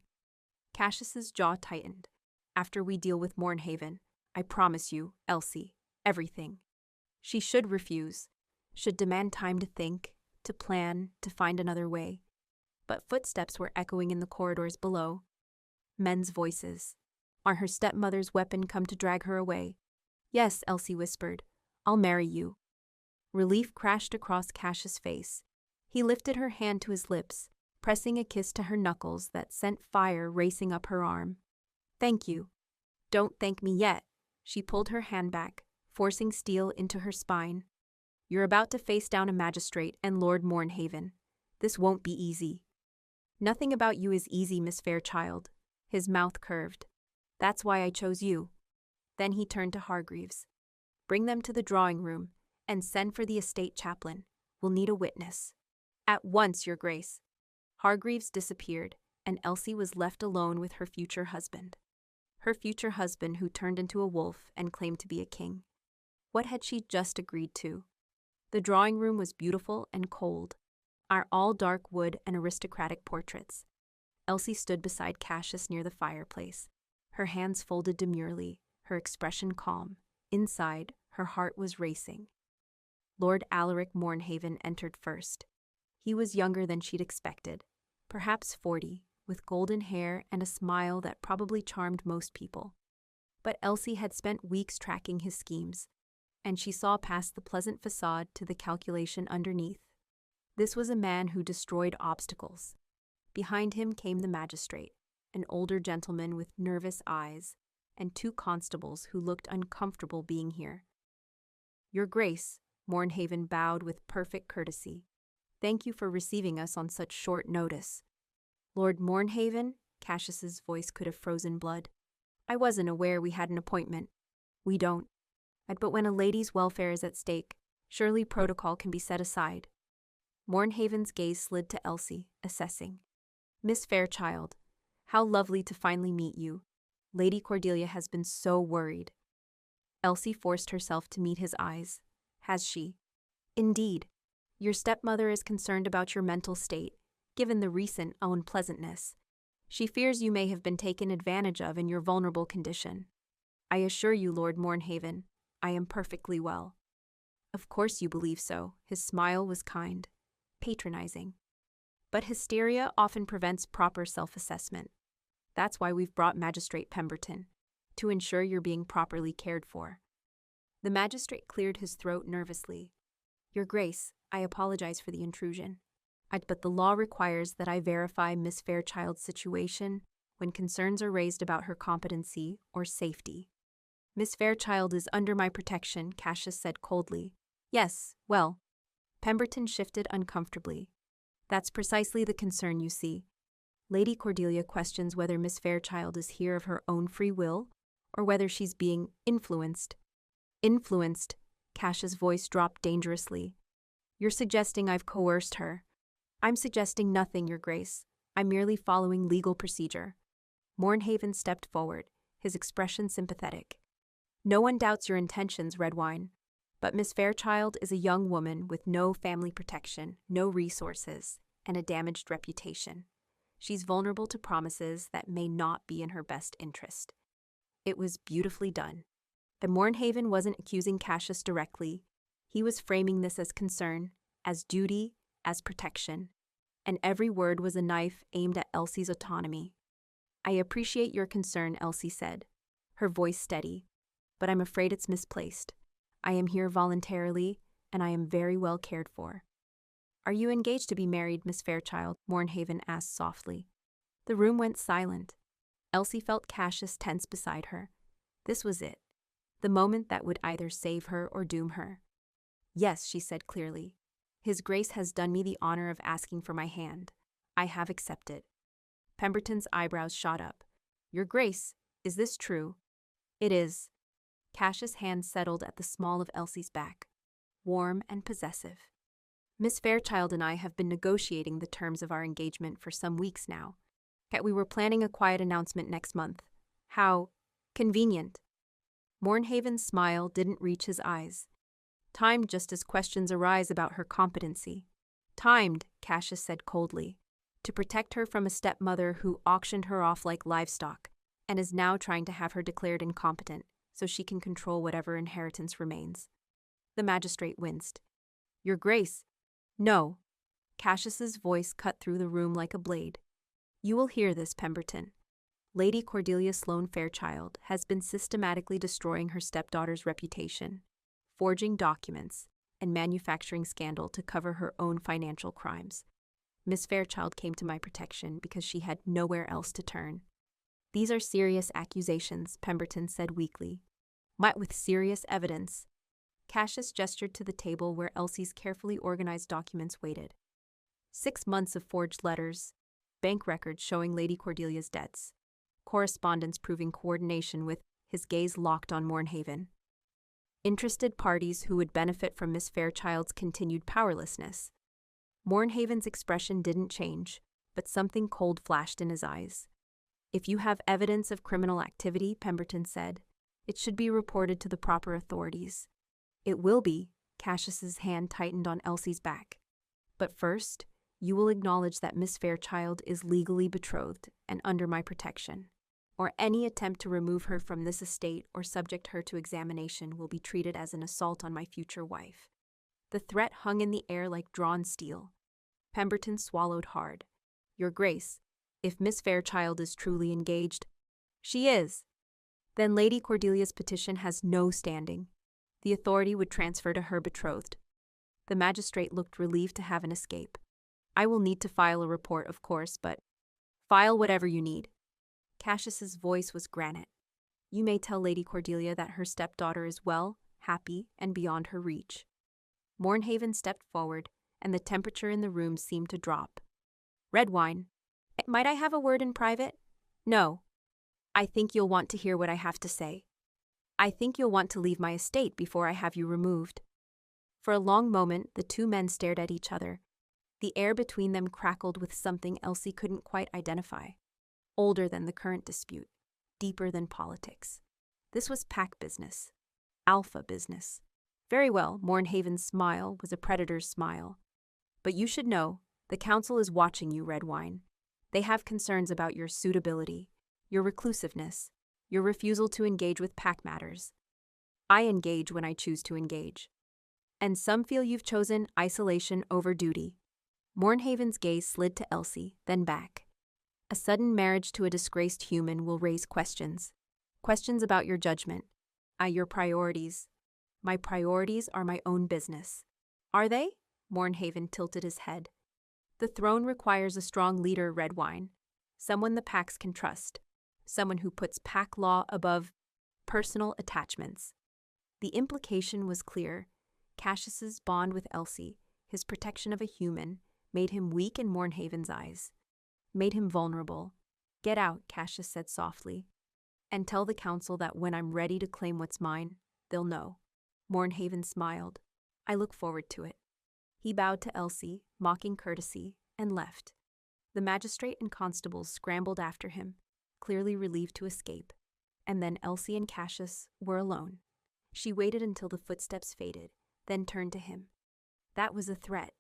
Cassius's jaw tightened. "After we deal with Mornhaven, I promise you, Elsie, everything." She should refuse, should demand time to think, to plan, to find another way. But footsteps were echoing in the corridors below. Men's voices. Are her stepmother's weapon come to drag her away? "Yes," Elsie whispered. "I'll marry you." Relief crashed across Cassius' face. He lifted her hand to his lips, pressing a kiss to her knuckles that sent fire racing up her arm. "Thank you." "Don't thank me yet." She pulled her hand back, forcing steel into her spine. "You're about to face down a magistrate and Lord Mornhaven. This won't be easy." "Nothing about you is easy, Miss Fairchild." His mouth curved. "That's why I chose you." Then he turned to Hargreaves. "Bring them to the drawing room and send for the estate chaplain. We'll need a witness." "At once, Your Grace." Hargreaves disappeared, and Elsie was left alone with her future husband. Her future husband who turned into a wolf and claimed to be a king. What had she just agreed to? The drawing room was beautiful and cold, our all-dark wood and aristocratic portraits. Elsie stood beside Cassius near the fireplace, her hands folded demurely, her expression calm. Inside, her heart was racing. Lord Alaric Mornhaven entered first. He was younger than she'd expected, perhaps 40, with golden hair and a smile that probably charmed most people. But Elsie had spent weeks tracking his schemes, and she saw past the pleasant facade to the calculation underneath. This was a man who destroyed obstacles. Behind him came the magistrate, an older gentleman with nervous eyes, and 2 constables who looked uncomfortable being here. "Your Grace," Mornhaven bowed with perfect courtesy. "Thank you for receiving us on such short notice." "Lord Mornhaven?" Cassius's voice could have frozen blood. "I wasn't aware we had an appointment." "We don't. But when a lady's welfare is at stake, surely protocol can be set aside." Mornhaven's gaze slid to Elsie, assessing. "Miss Fairchild, how lovely to finally meet you. Lady Cordelia has been so worried." Elsie forced herself to meet his eyes. "Has she?" "Indeed. Your stepmother is concerned about your mental state, given the recent unpleasantness. She fears you may have been taken advantage of in your vulnerable condition. I assure you, Lord Mornhaven, I am perfectly well." "Of course you believe so." His smile was kind, patronizing. "But hysteria often prevents proper self-assessment. That's why we've brought Magistrate Pemberton, to ensure you're being properly cared for." The magistrate cleared his throat nervously. "Your Grace, I apologize for the intrusion. But the law requires that I verify Miss Fairchild's situation when concerns are raised about her competency or safety." "Miss Fairchild is under my protection," Cassius said coldly. "Yes, well." Pemberton shifted uncomfortably. "That's precisely the concern, you see. Lady Cordelia questions whether Miss Fairchild is here of her own free will, or whether she's being influenced." "Influenced?" Cassius' voice dropped dangerously. "You're suggesting I've coerced her." "I'm suggesting nothing, Your Grace. I'm merely following legal procedure." Mornhaven stepped forward, his expression sympathetic. "No one doubts your intentions, Redwine. But Miss Fairchild is a young woman with no family protection, no resources, and a damaged reputation. She's vulnerable to promises that may not be in her best interest." It was beautifully done. And Mornhaven wasn't accusing Cassius directly. He was framing this as concern, as duty, as protection. And every word was a knife aimed at Elsie's autonomy. "I appreciate your concern," Elsie said, her voice steady, "but I'm afraid it's misplaced. I am here voluntarily, and I am very well cared for." "Are you engaged to be married, Miss Fairchild?" Mornhaven asked softly. The room went silent. Elsie felt Cassius tense beside her. This was it, the moment that would either save her or doom her. "Yes," she said clearly. "His Grace has done me the honor of asking for my hand. I have accepted." Pemberton's eyebrows shot up. "Your Grace, is this true?" "It is." Cassius' hand settled at the small of Elsie's back, warm and possessive. "Miss Fairchild and I have been negotiating the terms of our engagement for some weeks now. We were planning a quiet announcement next month. How convenient." Mornhaven's smile didn't reach his eyes. "Timed just as questions arise about her competency." "Timed," Cassius said coldly, "to protect her from a stepmother who auctioned her off like livestock and is now trying to have her declared incompetent so she can control whatever inheritance remains." The magistrate winced. "Your Grace." "No." Cassius's voice cut through the room like a blade. "You will hear this, Pemberton. Lady Cordelia Sloane Fairchild has been systematically destroying her stepdaughter's reputation, forging documents, and manufacturing scandal to cover her own financial crimes. Miss Fairchild came to my protection because she had nowhere else to turn." "These are serious accusations," Pemberton said weakly. "Met with serious evidence." Cassius gestured to the table where Elsie's carefully organized documents waited. 6 months of forged letters, bank records showing Lady Cordelia's debts, correspondence proving coordination with, his gaze locked on Mornhaven. Interested parties who would benefit from Miss Fairchild's continued powerlessness. Mornhaven's expression didn't change, but something cold flashed in his eyes. "If you have evidence of criminal activity," Pemberton said, "it should be reported to the proper authorities." "It will be." Cassius's hand tightened on Elsie's back. "But first, you will acknowledge that Miss Fairchild is legally betrothed and under my protection, or any attempt to remove her from this estate or subject her to examination will be treated as an assault on my future wife." The threat hung in the air like drawn steel. Pemberton swallowed hard. Your Grace, if Miss Fairchild is truly engaged— She is. Then Lady Cordelia's petition has no standing. The authority would transfer to her betrothed. The magistrate looked relieved to have an escape. I will need to file a report, of course, but— File whatever you need. Cassius's voice was granite. You may tell Lady Cordelia that her stepdaughter is well, happy, and beyond her reach. Mornhaven stepped forward, and the temperature in the room seemed to drop. Redwine, might I have a word in private? No. I think you'll want to hear what I have to say. I think you'll want to leave my estate before I have you removed. For a long moment, the two men stared at each other. The air between them crackled with something Elsie couldn't quite identify. Older than the current dispute, deeper than politics. This was pack business. Alpha business. Very well, Mornhaven's smile was a predator's smile. But you should know, the council is watching you, Redwine. They have concerns about your suitability, your reclusiveness, your refusal to engage with pack matters. I engage when I choose to engage. And some feel you've chosen isolation over duty. Mornhaven's gaze slid to Elsie, then back. A sudden marriage to a disgraced human will raise questions. Questions about your judgment. Your priorities. My priorities are my own business. Are they? Mornhaven tilted his head. The throne requires a strong leader, Redwine. Someone the packs can trust. Someone who puts pack law above personal attachments. The implication was clear. Cassius's bond with Elsie, his protection of a human, made him weak in Mornhaven's eyes. Made him vulnerable. Get out, Cassius said softly. And tell the council that when I'm ready to claim what's mine, they'll know. Mornhaven smiled. I look forward to it. He bowed to Elsie, mocking courtesy, and left. The magistrate and constables scrambled after him, clearly relieved to escape. And then Elsie and Cassius were alone. She waited until the footsteps faded, then turned to him. That was a threat.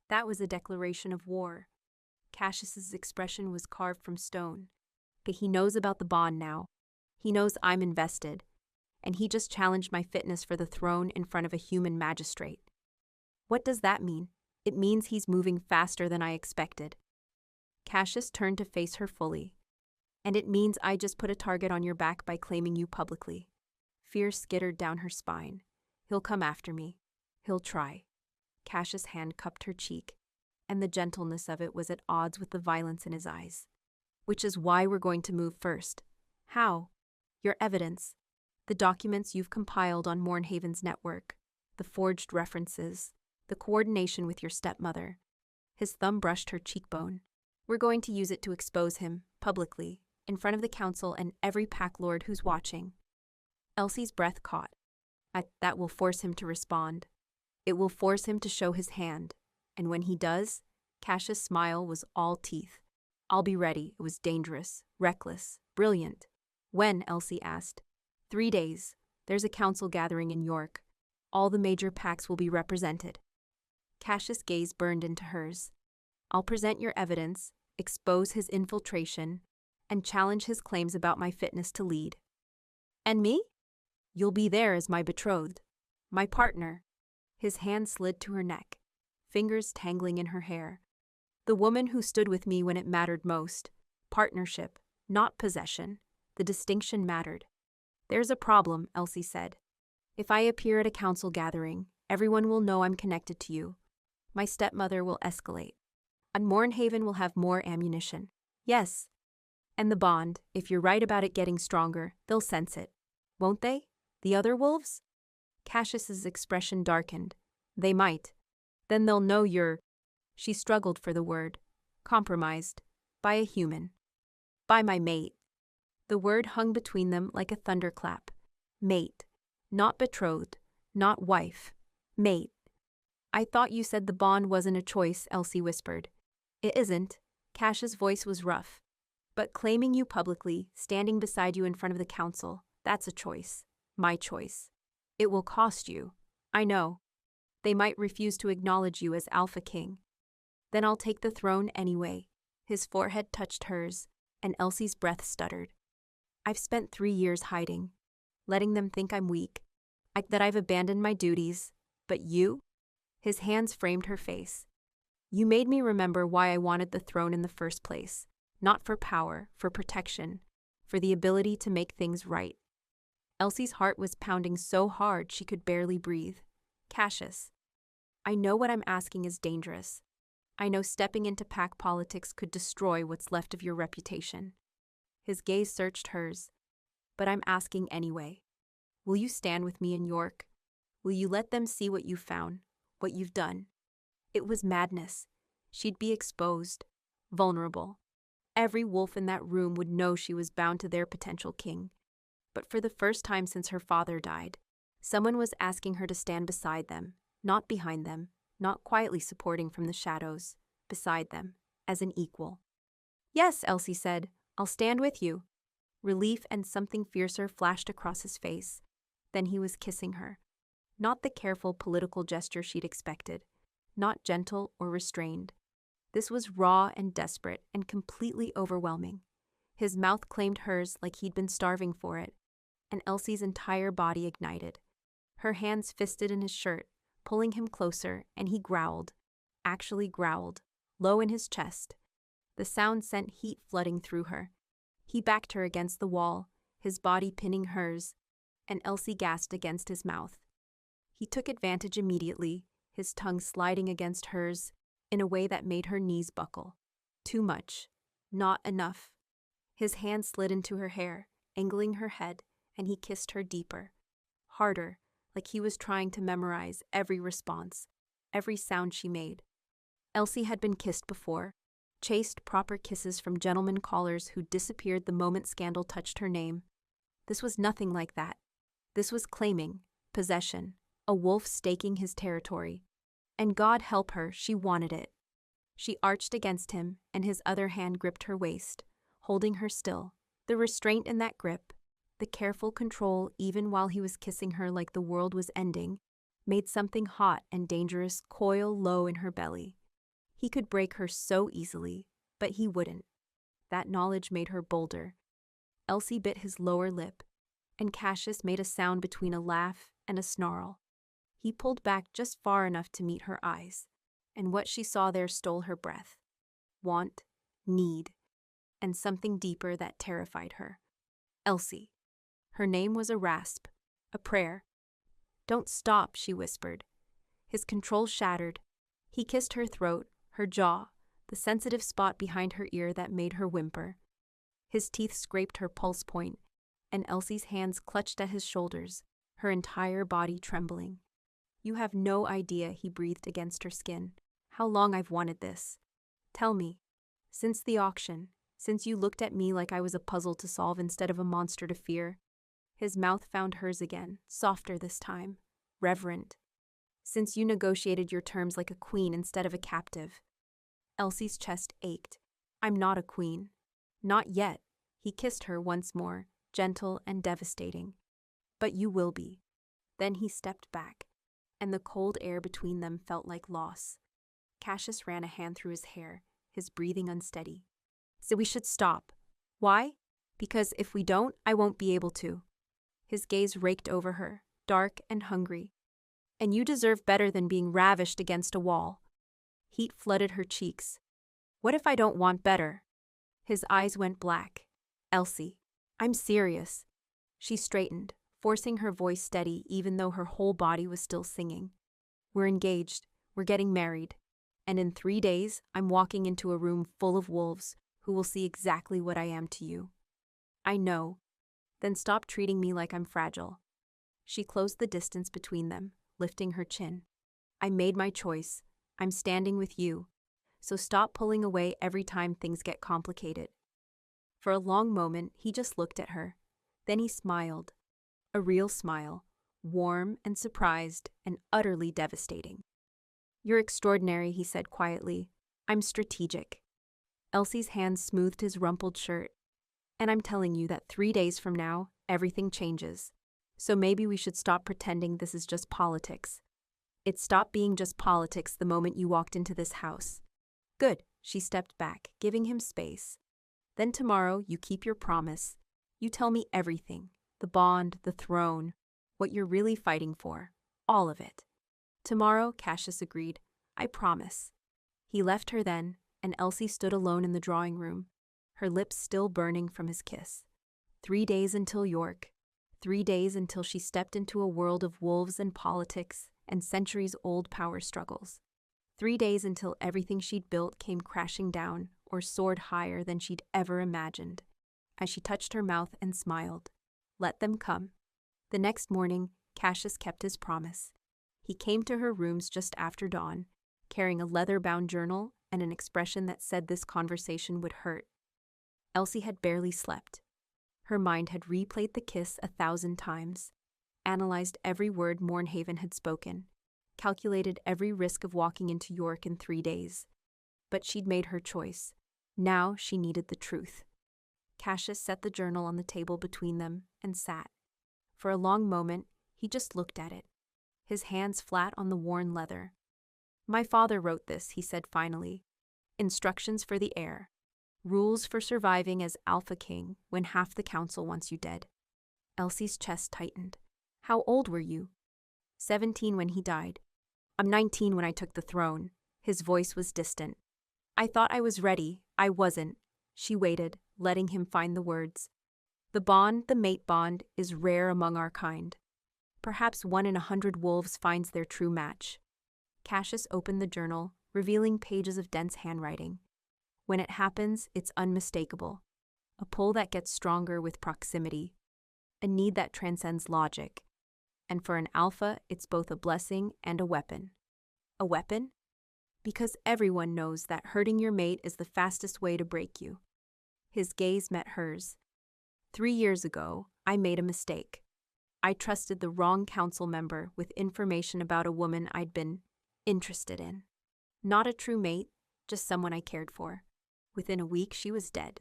That was a declaration of war. Cassius's expression was carved from stone. But he knows about the bond now. He knows I'm invested. And he just challenged my fitness for the throne in front of a human magistrate. What does that mean? It means he's moving faster than I expected. Cassius turned to face her fully. And it means I just put a target on your back by claiming you publicly. Fear skittered down her spine. He'll come after me. He'll try. Cassius' hand cupped her cheek, and the gentleness of it was at odds with the violence in his eyes. Which is why we're going to move first. How? Your evidence. The documents you've compiled on Mornhaven's network. The forged references. The coordination with your stepmother. His thumb brushed her cheekbone. We're going to use it to expose him, publicly, in front of the council and every pack lord who's watching. Elsie's breath caught. That will force him to respond. It will force him to show his hand. And when he does, Cassius' smile was all teeth. I'll be ready. It was dangerous, reckless, brilliant. When? Elsie asked. 3 days. There's a council gathering in York. All the major packs will be represented. Cassius' gaze burned into hers. I'll present your evidence, expose his infiltration, and challenge his claims about my fitness to lead. And me? You'll be there as my betrothed, my partner. His hand slid to her neck, fingers tangling in her hair. The woman who stood with me when it mattered most. Partnership, not possession. The distinction mattered. There's a problem, Elsie said. If I appear at a council gathering, everyone will know I'm connected to you. My stepmother will escalate. And Mornhaven will have more ammunition. Yes. And the bond, if you're right about it getting stronger, they'll sense it. Won't they? The other wolves? Cassius's expression darkened. They might. Then they'll know you're— She struggled for the word. Compromised. By a human. By my mate. The word hung between them like a thunderclap. Mate. Not betrothed. Not wife. Mate. I thought you said the bond wasn't a choice, Elsie whispered. It isn't. Cassius' voice was rough. But claiming you publicly, standing beside you in front of the council, that's a choice. My choice. It will cost you. I know. They might refuse to acknowledge you as Alpha King. Then I'll take the throne anyway. His forehead touched hers, and Elsie's breath stuttered. I've spent 3 years hiding, letting them think I'm weak, that I've abandoned my duties. But you? His hands framed her face. You made me remember why I wanted the throne in the first place. Not for power, for protection, for the ability to make things right. Elsie's heart was pounding so hard she could barely breathe. Cassius, I know what I'm asking is dangerous. I know stepping into pack politics could destroy what's left of your reputation. His gaze searched hers. But I'm asking anyway. Will you stand with me in York? Will you let them see what you've found, what you've done? It was madness. She'd be exposed, vulnerable. Every wolf in that room would know she was bound to their potential king. But for the first time since her father died, someone was asking her to stand beside them, not behind them, not quietly supporting from the shadows, beside them, as an equal. Yes, Elsie said, I'll stand with you. Relief and something fiercer flashed across his face. Then he was kissing her. Not the careful political gesture she'd expected, not gentle or restrained. This was raw and desperate and completely overwhelming. His mouth claimed hers like he'd been starving for it, and Elsie's entire body ignited. Her hands fisted in his shirt, pulling him closer, and he growled, actually growled, low in his chest. The sound sent heat flooding through her. He backed her against the wall, his body pinning hers, and Elsie gasped against his mouth. He took advantage immediately, his tongue sliding against hers in a way that made her knees buckle. Too much. Not enough. His hand slid into her hair, angling her head, and he kissed her deeper. Harder, like he was trying to memorize every response, every sound she made. Elsie had been kissed before, chaste, proper kisses from gentlemen callers who disappeared the moment scandal touched her name. This was nothing like that. This was claiming, possession, a wolf staking his territory. And God help her, she wanted it. She arched against him, and his other hand gripped her waist, holding her still. The restraint in that grip, the careful control even while he was kissing her like the world was ending, made something hot and dangerous coil low in her belly. He could break her so easily, but he wouldn't. That knowledge made her bolder. Elsie bit his lower lip, and Cassius made a sound between a laugh and a snarl. He pulled back just far enough to meet her eyes, and what she saw there stole her breath. Want, need, and something deeper that terrified her. Elsie. Her name was a rasp, a prayer. Don't stop, she whispered. His control shattered. He kissed her throat, her jaw, the sensitive spot behind her ear that made her whimper. His teeth scraped her pulse point, and Elsie's hands clutched at his shoulders, her entire body trembling. You have no idea, he breathed against her skin, how long I've wanted this. Tell me, since the auction, since you looked at me like I was a puzzle to solve instead of a monster to fear. His mouth found hers again, softer this time, reverent. Since you negotiated your terms like a queen instead of a captive. Elsie's chest ached. I'm not a queen. Not yet. He kissed her once more, gentle and devastating. But you will be. Then he stepped back, and the cold air between them felt like loss. Cassius ran a hand through his hair, his breathing unsteady. So we should stop. Why? Because if we don't, I won't be able to. His gaze raked over her, dark and hungry. And you deserve better than being ravished against a wall. Heat flooded her cheeks. What if I don't want better? His eyes went black. Elsie, I'm serious. She straightened, forcing her voice steady even though her whole body was still singing. We're engaged. We're getting married. And in 3 days, I'm walking into a room full of wolves who will see exactly what I am to you. I know. Then stop treating me like I'm fragile. She closed the distance between them, lifting her chin. I made my choice. I'm standing with you. So stop pulling away every time things get complicated. For a long moment, he just looked at her. Then he smiled. A real smile, warm and surprised and utterly devastating. You're extraordinary, he said quietly. I'm strategic. Elsie's hand smoothed his rumpled shirt. And I'm telling you that 3 days from now, everything changes. So maybe we should stop pretending this is just politics. It stopped being just politics the moment you walked into this house. Good, she stepped back, giving him space. Then tomorrow, you keep your promise. You tell me everything. The bond, the throne, what you're really fighting for. All of it. Tomorrow, Cassius agreed. I promise. He left her then, and Elsie stood alone in the drawing room, her lips still burning from his kiss. 3 days until York. 3 days until she stepped into a world of wolves and politics and centuries-old power struggles. 3 days until everything she'd built came crashing down or soared higher than she'd ever imagined. As she touched her mouth and smiled, let them come. The next morning, Cassius kept his promise. He came to her rooms just after dawn, carrying a leather-bound journal and an expression that said this conversation would hurt. Elsie had barely slept. Her mind had replayed the kiss 1,000 times, analyzed every word Mornhaven had spoken, calculated every risk of walking into York in 3 days. But she'd made her choice. Now she needed the truth. Cassius set the journal on the table between them and sat. For a long moment, he just looked at it, his hands flat on the worn leather. My father wrote this, he said finally. Instructions for the heir. Rules for surviving as Alpha King when half the council wants you dead. Elsie's chest tightened. How old were you? 17 when he died. I'm 19 when I took the throne. His voice was distant. I thought I was ready. I wasn't. She waited, letting him find the words. The bond, the mate bond, is rare among our kind. Perhaps 1 in 100 wolves finds their true match. Cassius opened the journal, revealing pages of dense handwriting. When it happens, it's unmistakable. A pull that gets stronger with proximity. A need that transcends logic. And for an alpha, it's both a blessing and a weapon. A weapon? Because everyone knows that hurting your mate is the fastest way to break you. His gaze met hers. 3 years ago, I made a mistake. I trusted the wrong council member with information about a woman I'd been interested in. Not a true mate, just someone I cared for. Within a week, she was dead.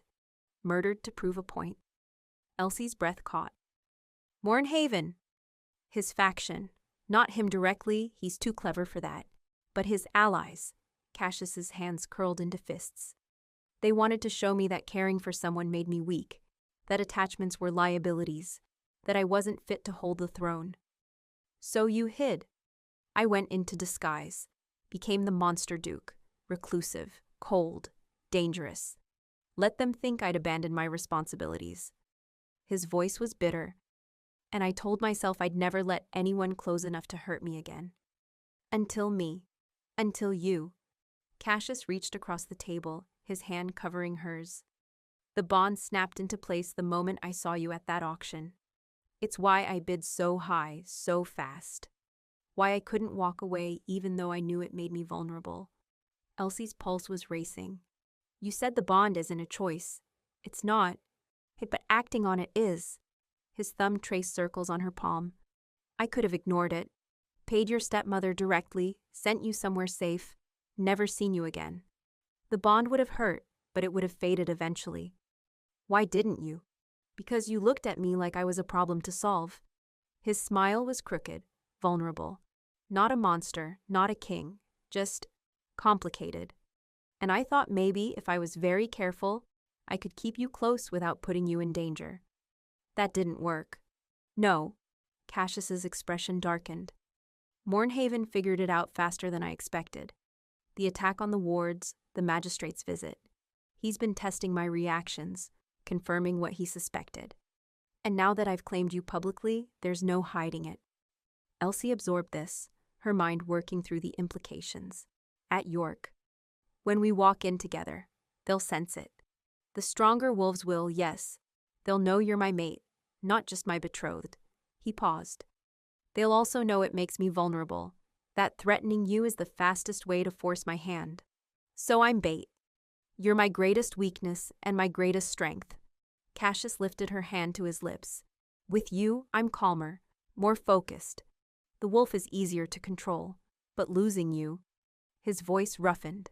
Murdered to prove a point. Elsie's breath caught. Mornhaven! His faction. Not him directly, he's too clever for that. But his allies. Cassius's hands curled into fists. They wanted to show me that caring for someone made me weak, that attachments were liabilities, that I wasn't fit to hold the throne. So you hid. I went into disguise, became the monster duke, reclusive, cold, dangerous. Let them think I'd abandoned my responsibilities. His voice was bitter, and I told myself I'd never let anyone close enough to hurt me again. Until me. Until you. Cassius reached across the table, his hand covering hers. The bond snapped into place the moment I saw you at that auction. It's why I bid so high, so fast. Why I couldn't walk away even though I knew it made me vulnerable. Elsie's pulse was racing. You said the bond isn't a choice. It's not. But acting on it is. His thumb traced circles on her palm. I could have ignored it. Paid your stepmother directly, sent you somewhere safe, never seen you again. The bond would have hurt, but it would have faded eventually. Why didn't you? Because you looked at me like I was a problem to solve. His smile was crooked, vulnerable. Not a monster, not a king, just complicated. And I thought maybe if I was very careful, I could keep you close without putting you in danger. That didn't work. No. Cassius's expression darkened. Mornhaven figured it out faster than I expected. The attack on the wards, the magistrate's visit. He's been testing my reactions, confirming what he suspected. And now that I've claimed you publicly, there's no hiding it. Elsie absorbed this, her mind working through the implications. At York. When we walk in together, they'll sense it. The stronger wolves will, yes. They'll know you're my mate, not just my betrothed. He paused. They'll also know it makes me vulnerable, that threatening you is the fastest way to force my hand. So I'm bait. You're my greatest weakness and my greatest strength. Cassius lifted her hand to his lips. With you, I'm calmer, more focused. The wolf is easier to control, but losing you... His voice roughened.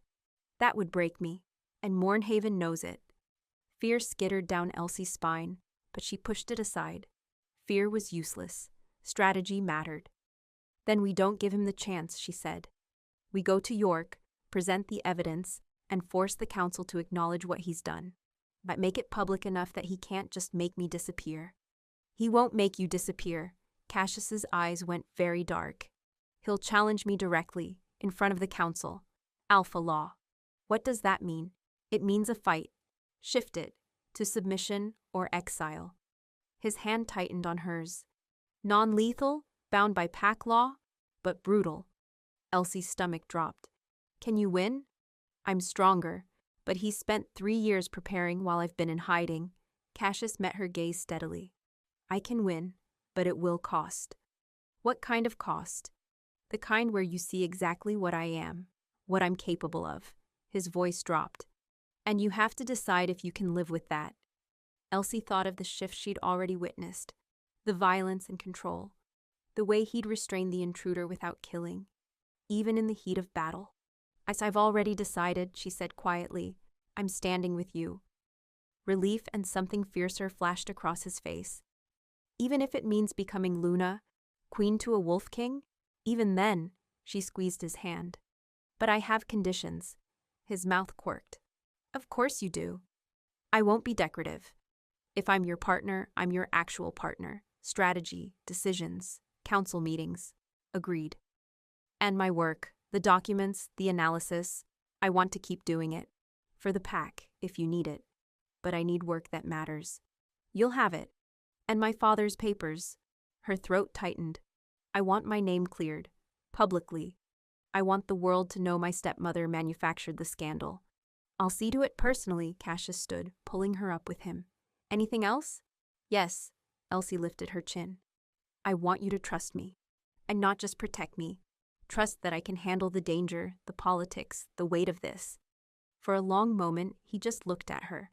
That would break me, and Mornhaven knows it. Fear skittered down Elsie's spine, but she pushed it aside. Fear was useless. Strategy mattered. Then we don't give him the chance, she said. We go to York, present the evidence, and force the council to acknowledge what he's done. But make it public enough that he can't just make me disappear. He won't make you disappear. Cassius's eyes went very dark. He'll challenge me directly, in front of the council. Alpha law. What does that mean? It means a fight. Shift it to submission or exile. His hand tightened on hers. Non-lethal, bound by pack law, but brutal. Elsie's stomach dropped. Can you win? I'm stronger, but he's spent 3 years preparing while I've been in hiding. Cassius met her gaze steadily. I can win, but it will cost. What kind of cost? The kind where you see exactly what I am, what I'm capable of. His voice dropped. And you have to decide if you can live with that. Elsie thought of the shift she'd already witnessed, the violence and control, the way he'd restrained the intruder without killing, even in the heat of battle. As I've already decided, she said quietly, I'm standing with you. Relief and something fiercer flashed across his face. Even if it means becoming Luna, queen to a wolf king, even then, she squeezed his hand. But I have conditions. His mouth quirked. Of course you do. I won't be decorative. If I'm your partner, I'm your actual partner. Strategy, decisions, council meetings. Agreed. And my work, the documents, the analysis, I want to keep doing it. For the pack, if you need it. But I need work that matters. You'll have it. And my father's papers. Her throat tightened. I want my name cleared. Publicly. I want the world to know my stepmother manufactured the scandal. I'll see to it personally, Cassius stood, pulling her up with him. Anything else? Yes, Elsie lifted her chin. I want you to trust me. And not just protect me. Trust that I can handle the danger, the politics, the weight of this. For a long moment, he just looked at her.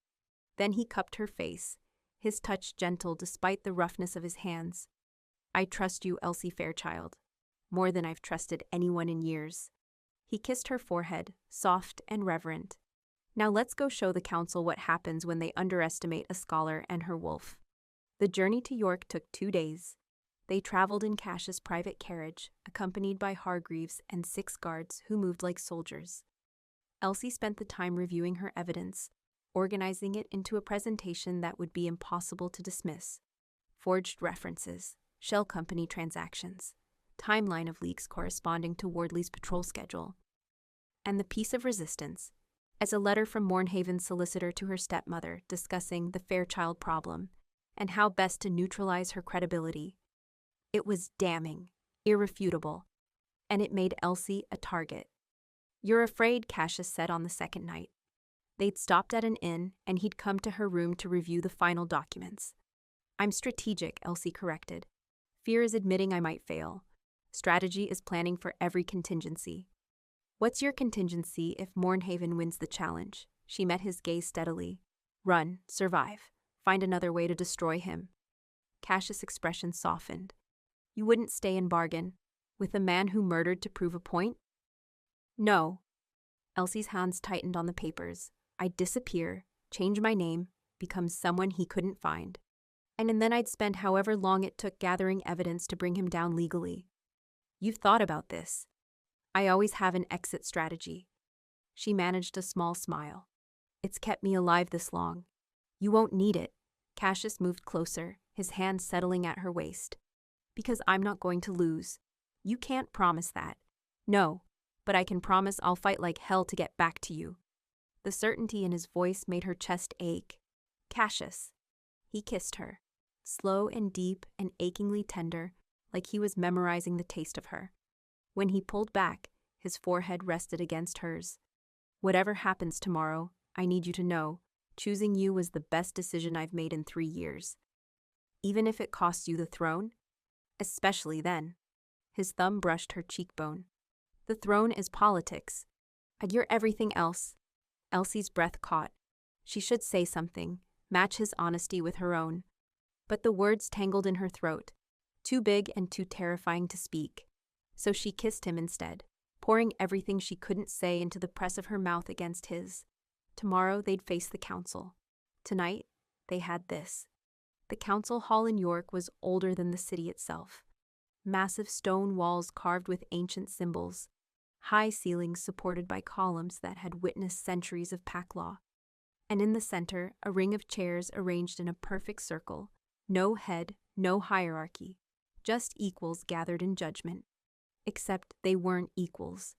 Then he cupped her face, his touch gentle despite the roughness of his hands. I trust you, Elsie Fairchild. More than I've trusted anyone in years. He kissed her forehead, soft and reverent. Now let's go show the council what happens when they underestimate a scholar and her wolf. The journey to York took 2 days. They traveled in Cassius' private carriage, accompanied by Hargreaves and 6 guards who moved like soldiers. Elsie spent the time reviewing her evidence, organizing it into a presentation that would be impossible to dismiss. Forged references, shell company transactions, timeline of leaks corresponding to Wardley's patrol schedule. And the piece of resistance, as a letter from Mornhaven's solicitor to her stepmother discussing the Fairchild problem and how best to neutralize her credibility. It was damning, irrefutable, and it made Elsie a target. You're afraid, Cassius said on the second night. They'd stopped at an inn, and he'd come to her room to review the final documents. I'm strategic, Elsie corrected. Fear is admitting I might fail. Strategy is planning for every contingency. What's your contingency if Mornhaven wins the challenge? She met his gaze steadily. Run, survive, find another way to destroy him. Cassius' expression softened. You wouldn't stay and bargain with a man who murdered to prove a point? No. Elsie's hands tightened on the papers. I'd disappear, change my name, become someone he couldn't find. And then I'd spend however long it took gathering evidence to bring him down legally. You've thought about this. I always have an exit strategy. She managed a small smile. It's kept me alive this long. You won't need it. Cassius moved closer, his hand settling at her waist. Because I'm not going to lose. You can't promise that. No, but I can promise I'll fight like hell to get back to you. The certainty in his voice made her chest ache. Cassius. He kissed her, slow and deep and achingly tender, like he was memorizing the taste of her. When he pulled back, his forehead rested against hers. Whatever happens tomorrow, I need you to know, choosing you was the best decision I've made in 3 years. Even if it costs you the throne? Especially then. His thumb brushed her cheekbone. The throne is politics. And you're everything else. Elsie's breath caught. She should say something, match his honesty with her own. But the words tangled in her throat, too big and too terrifying to speak. So she kissed him instead, pouring everything she couldn't say into the press of her mouth against his. Tomorrow they'd face the council. Tonight, they had this. The council hall in York was older than the city itself. Massive stone walls carved with ancient symbols, high ceilings supported by columns that had witnessed centuries of pack law. And in the center, a ring of chairs arranged in a perfect circle. No head, no hierarchy, just equals gathered in judgment. Except they weren't equals.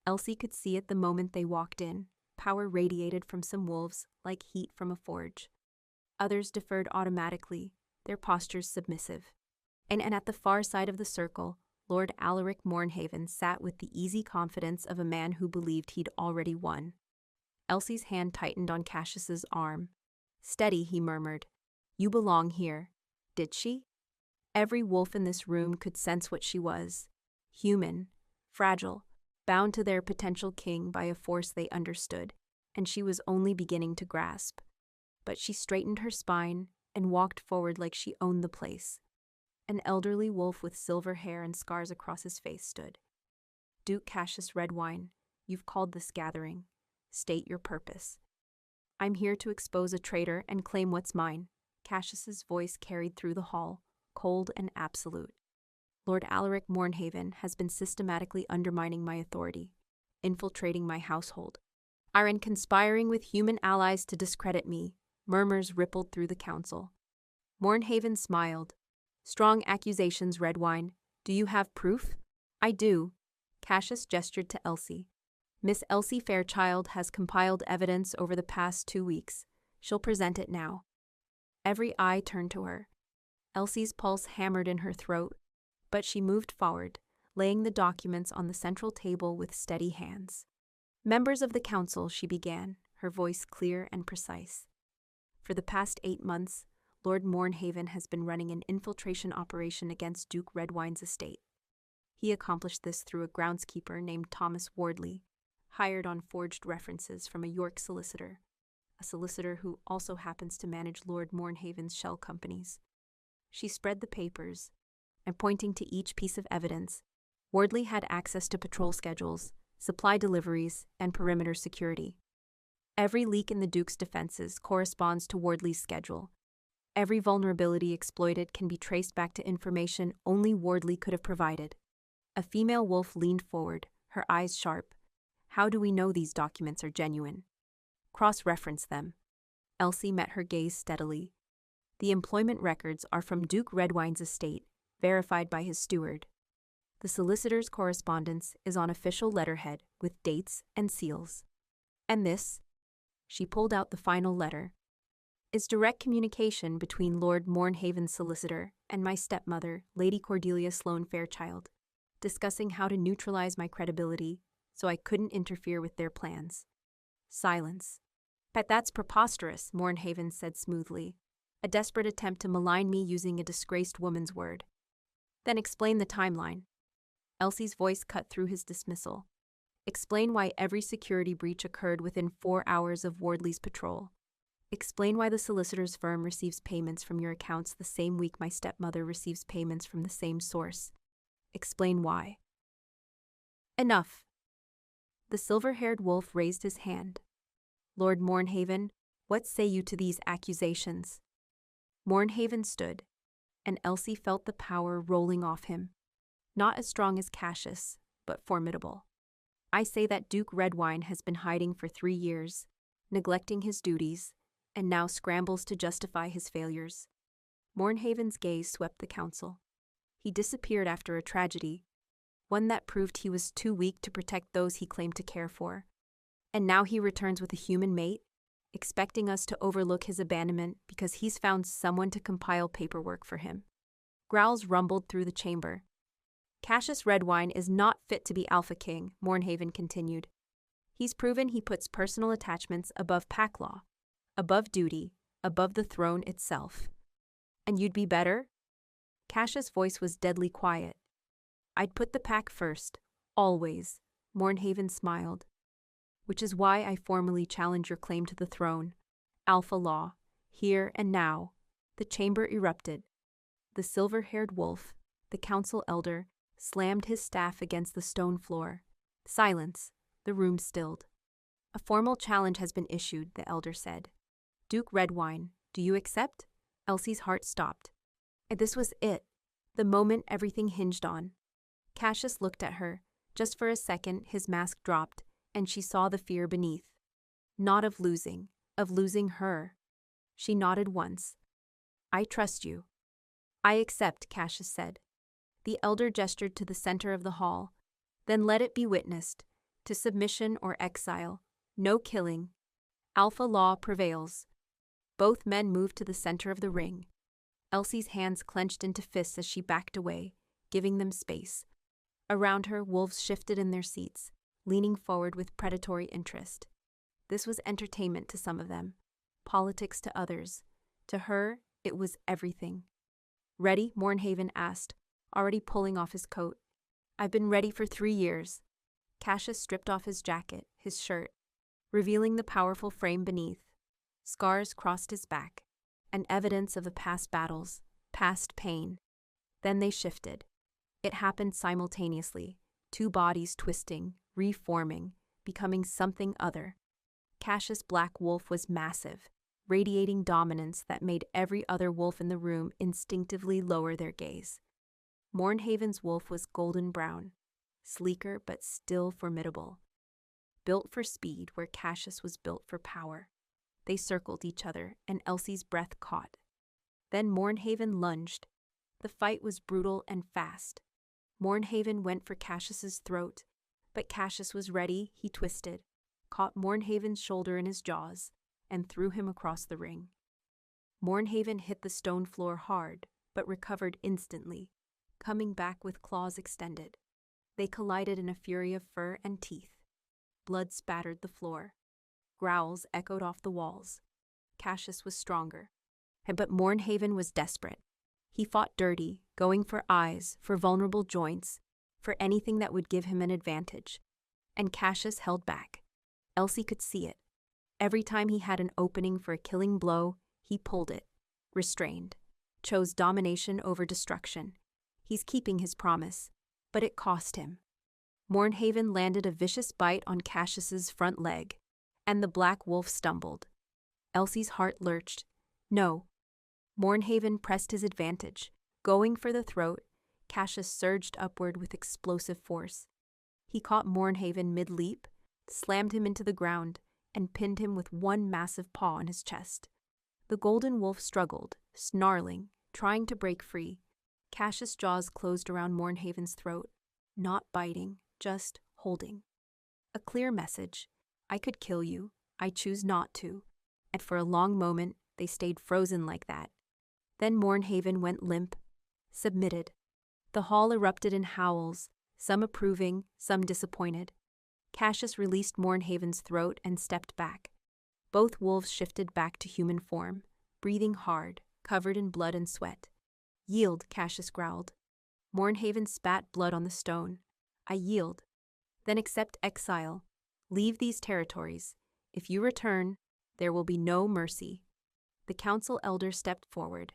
Elsie could see it the moment they walked in. Power radiated from some wolves like heat from a forge. Others deferred automatically, their postures submissive. And at the far side of the circle, Lord Alaric Mornhaven sat with the easy confidence of a man who believed he'd already won. Elsie's hand tightened on Cassius's arm. "Steady," he murmured. "You belong here." Did she? Every wolf in this room could sense what she was. Human, fragile, bound to their potential king by a force they understood, and she was only beginning to grasp. But she straightened her spine and walked forward like she owned the place. An elderly wolf with silver hair and scars across his face stood. "Duke Cassius Redwine, you've called this gathering. State your purpose." "I'm here to expose a traitor and claim what's mine." Cassius's voice carried through the hall, cold and absolute. "Lord Alaric Mornhaven has been systematically undermining my authority, infiltrating my household, and conspiring with human allies to discredit me." Murmurs rippled through the council. Mornhaven smiled. "Strong accusations, Redwine. Do you have proof?" "I do." Cassius gestured to Elsie. "Miss Elsie Fairchild has compiled evidence over the past 2 weeks. She'll present it now." Every eye turned to her. Elsie's pulse hammered in her throat, but she moved forward, laying the documents on the central table with steady hands. "Members of the council," she began, her voice clear and precise. "For the past 8 months, Lord Mornhaven has been running an infiltration operation against Duke Redwine's estate. He accomplished this through a groundskeeper named Thomas Wardley, hired on forged references from a York solicitor, a solicitor who also happens to manage Lord Mornhaven's shell companies." She spread the papers, and pointing to each piece of evidence, Wardley had access to patrol schedules, supply deliveries, and perimeter security. Every leak in the Duke's defenses corresponds to Wardley's schedule. Every vulnerability exploited can be traced back to information only Wardley could have provided. A female wolf leaned forward, her eyes sharp. "How do we know these documents are genuine?" "Cross-reference them." Elsie met her gaze steadily. "The employment records are from Duke Redwine's estate, verified by his steward. The solicitor's correspondence is on official letterhead with dates and seals. And this," she pulled out the final letter, "is direct communication between Lord Mornhaven's solicitor and my stepmother, Lady Cordelia Sloane Fairchild, discussing how to neutralize my credibility so I couldn't interfere with their plans." Silence. "But that's preposterous," Mornhaven said smoothly. "A desperate attempt to malign me using a disgraced woman's word." "Then explain the timeline." Elsie's voice cut through his dismissal. "Explain why every security breach occurred within 4 hours of Wardley's patrol. Explain why the solicitor's firm receives payments from your accounts the same week my stepmother receives payments from the same source. Explain why." "Enough." The silver-haired wolf raised his hand. "Lord Mornhaven, what say you to these accusations?" Mornhaven stood, and Elsie felt the power rolling off him. Not as strong as Cassius, but formidable. "I say that Duke Redwine has been hiding for 3 years, neglecting his duties, and now scrambles to justify his failures." Mornhaven's gaze swept the council. He disappeared after a tragedy, one that proved he was too weak to protect those he claimed to care for. And now he returns with a human mate, expecting us to overlook his abandonment because he's found someone to compile paperwork for him. Growls rumbled through the chamber. "Cassius Redwine is not fit to be Alpha King," Mornhaven continued. "He's proven he puts personal attachments above pack law, above duty, above the throne itself." "And you'd be better?" Cassius' voice was deadly quiet. "I'd put the pack first, always," Mornhaven smiled. "Which is why I formally challenge your claim to the throne. Alpha law, here and now." The chamber erupted. The silver-haired wolf, the council elder, slammed his staff against the stone floor. Silence. The room stilled. "A formal challenge has been issued," the elder said. "Duke Redwine, do you accept?" Elsie's heart stopped. And this was it, the moment everything hinged on. Cassius looked at her. Just for a second, his mask dropped, and she saw the fear beneath. Not of losing her. She nodded once. "I trust you." "I accept," Cassius said. The elder gestured to the center of the hall. Then let it be witnessed, to submission or exile, no killing. Alpha law prevails. Both men moved to the center of the ring. Elsie's hands clenched into fists as she backed away, giving them space. Around her, wolves shifted in their seats, leaning forward with predatory interest. This was entertainment to some of them, politics to others. To her, it was everything. "Ready?" Mornhaven asked, already pulling off his coat. "I've been ready for 3 years." Cassius stripped off his jacket, his shirt, revealing the powerful frame beneath. Scars crossed his back, and evidence of the past battles, past pain. Then they shifted. It happened simultaneously, 2 bodies twisting, reforming, becoming something other. Cassius' black wolf was massive, radiating dominance that made every other wolf in the room instinctively lower their gaze. Mornhaven's wolf was golden brown, sleeker but still formidable. Built for speed where Cassius was built for power. They circled each other, and Elsie's breath caught. Then Mornhaven lunged. The fight was brutal and fast. Mornhaven went for Cassius's throat, but Cassius was ready. He twisted, caught Mornhaven's shoulder in his jaws, and threw him across the ring. Mornhaven hit the stone floor hard, but recovered instantly, coming back with claws extended. They collided in a fury of fur and teeth. Blood spattered the floor. Growls echoed off the walls. Cassius was stronger, but Mornhaven was desperate. He fought dirty, going for eyes, for vulnerable joints, for anything that would give him an advantage. And Cassius held back. Elsie could see it. Every time he had an opening for a killing blow, he pulled it, restrained, chose domination over destruction. He's keeping his promise, but it cost him. Mornhaven landed a vicious bite on Cassius's front leg, and the black wolf stumbled. Elsie's heart lurched. No. Mornhaven pressed his advantage. Going for the throat, Cassius surged upward with explosive force. He caught Mornhaven mid-leap, slammed him into the ground, and pinned him with one massive paw on his chest. The golden wolf struggled, snarling, trying to break free. Cassius' jaws closed around Mornhaven's throat, not biting, just holding. A clear message. I could kill you. I choose not to. And for a long moment, they stayed frozen like that. Then Mornhaven went limp, submitted. The hall erupted in howls, some approving, some disappointed. Cassius released Mornhaven's throat and stepped back. Both wolves shifted back to human form, breathing hard, covered in blood and sweat. Yield, Cassius growled. Mornhaven spat blood on the stone. I yield. Then accept exile. Leave these territories. If you return, there will be no mercy. The council elder stepped forward.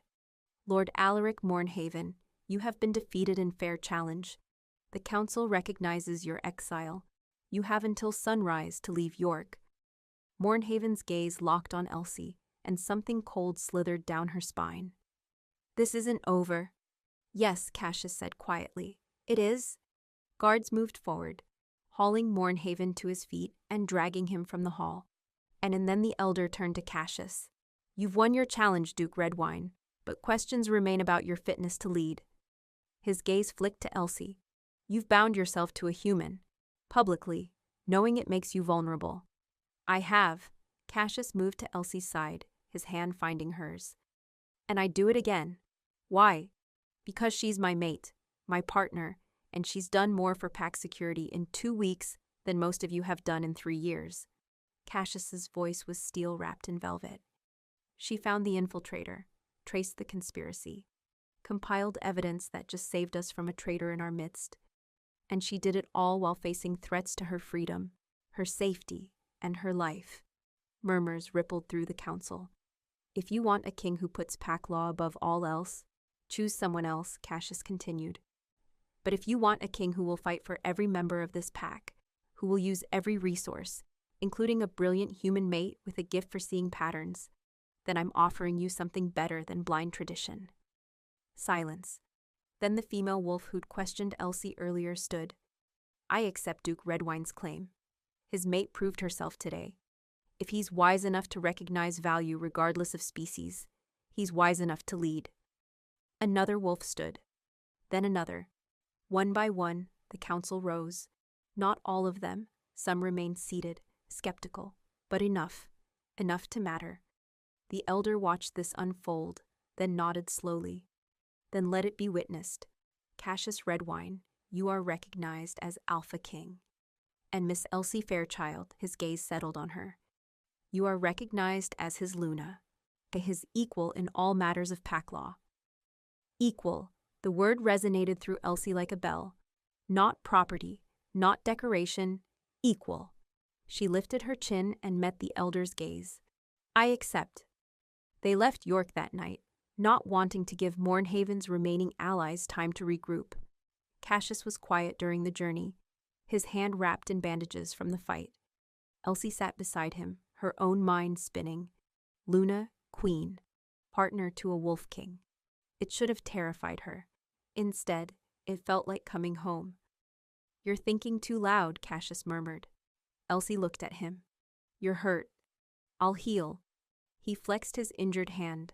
Lord Alaric Mornhaven, you have been defeated in fair challenge. The council recognizes your exile. You have until sunrise to leave York. Mornhaven's gaze locked on Elsie, and something cold slithered down her spine. This isn't over. Yes, Cassius said quietly. It is. Guards moved forward, hauling Mornhaven to his feet and dragging him from the hall. And then the elder turned to Cassius. You've won your challenge, Duke Redwine, but questions remain about your fitness to lead. His gaze flicked to Elsie. You've bound yourself to a human, publicly, knowing it makes you vulnerable. I have. Cassius moved to Elsie's side, his hand finding hers. And I'd do it again. Why? Because she's my mate, my partner, and she's done more for pack security in 2 weeks than most of you have done in 3 years. Cassius's voice was steel wrapped in velvet. She found the infiltrator, traced the conspiracy, compiled evidence that just saved us from a traitor in our midst. And she did it all while facing threats to her freedom, her safety, and her life. Murmurs rippled through the council. If you want a king who puts pack law above all else, choose someone else, Cassius continued. But if you want a king who will fight for every member of this pack, who will use every resource, including a brilliant human mate with a gift for seeing patterns, then I'm offering you something better than blind tradition. Silence. Then the female wolf who'd questioned Elsie earlier stood. I accept Duke Redwine's claim. His mate proved herself today. If he's wise enough to recognize value regardless of species, he's wise enough to lead. Another wolf stood. Then another, One by one, the council rose. Not all of them. Some remained seated, skeptical, but enough to matter. The elder watched this unfold, then nodded slowly. Then let it be witnessed. Cassius Redwine, you are recognized as Alpha King. And Miss Elsie Fairchild, his gaze settled on her. You are recognized as his Luna, his equal in all matters of pack law. Equal, the word resonated through Elsie like a bell. Not property, not decoration, equal. She lifted her chin and met the elder's gaze. I accept. They left York that night, not wanting to give Mornhaven's remaining allies time to regroup. Cassius was quiet during the journey, his hand wrapped in bandages from the fight. Elsie sat beside him, her own mind spinning. Luna, queen, partner to a wolf king. It should have terrified her. Instead, it felt like coming home. You're thinking too loud, Cassius murmured. Elsie looked at him. You're hurt. I'll heal. He flexed his injured hand.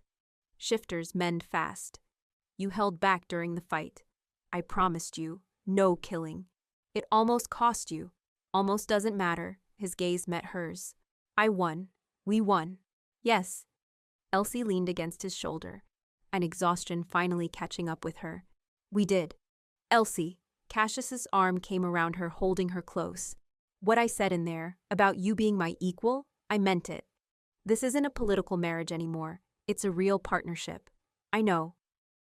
Shifters mend fast. You held back during the fight. I promised you, no killing. It almost cost you. Almost doesn't matter. His gaze met hers. I won. We won. Yes. Elsie leaned against his shoulder, an exhaustion finally catching up with her. We did. Elsie. Cassius's arm came around her, holding her close. What I said in there, about you being my equal, I meant it. This isn't a political marriage anymore. It's a real partnership. I know.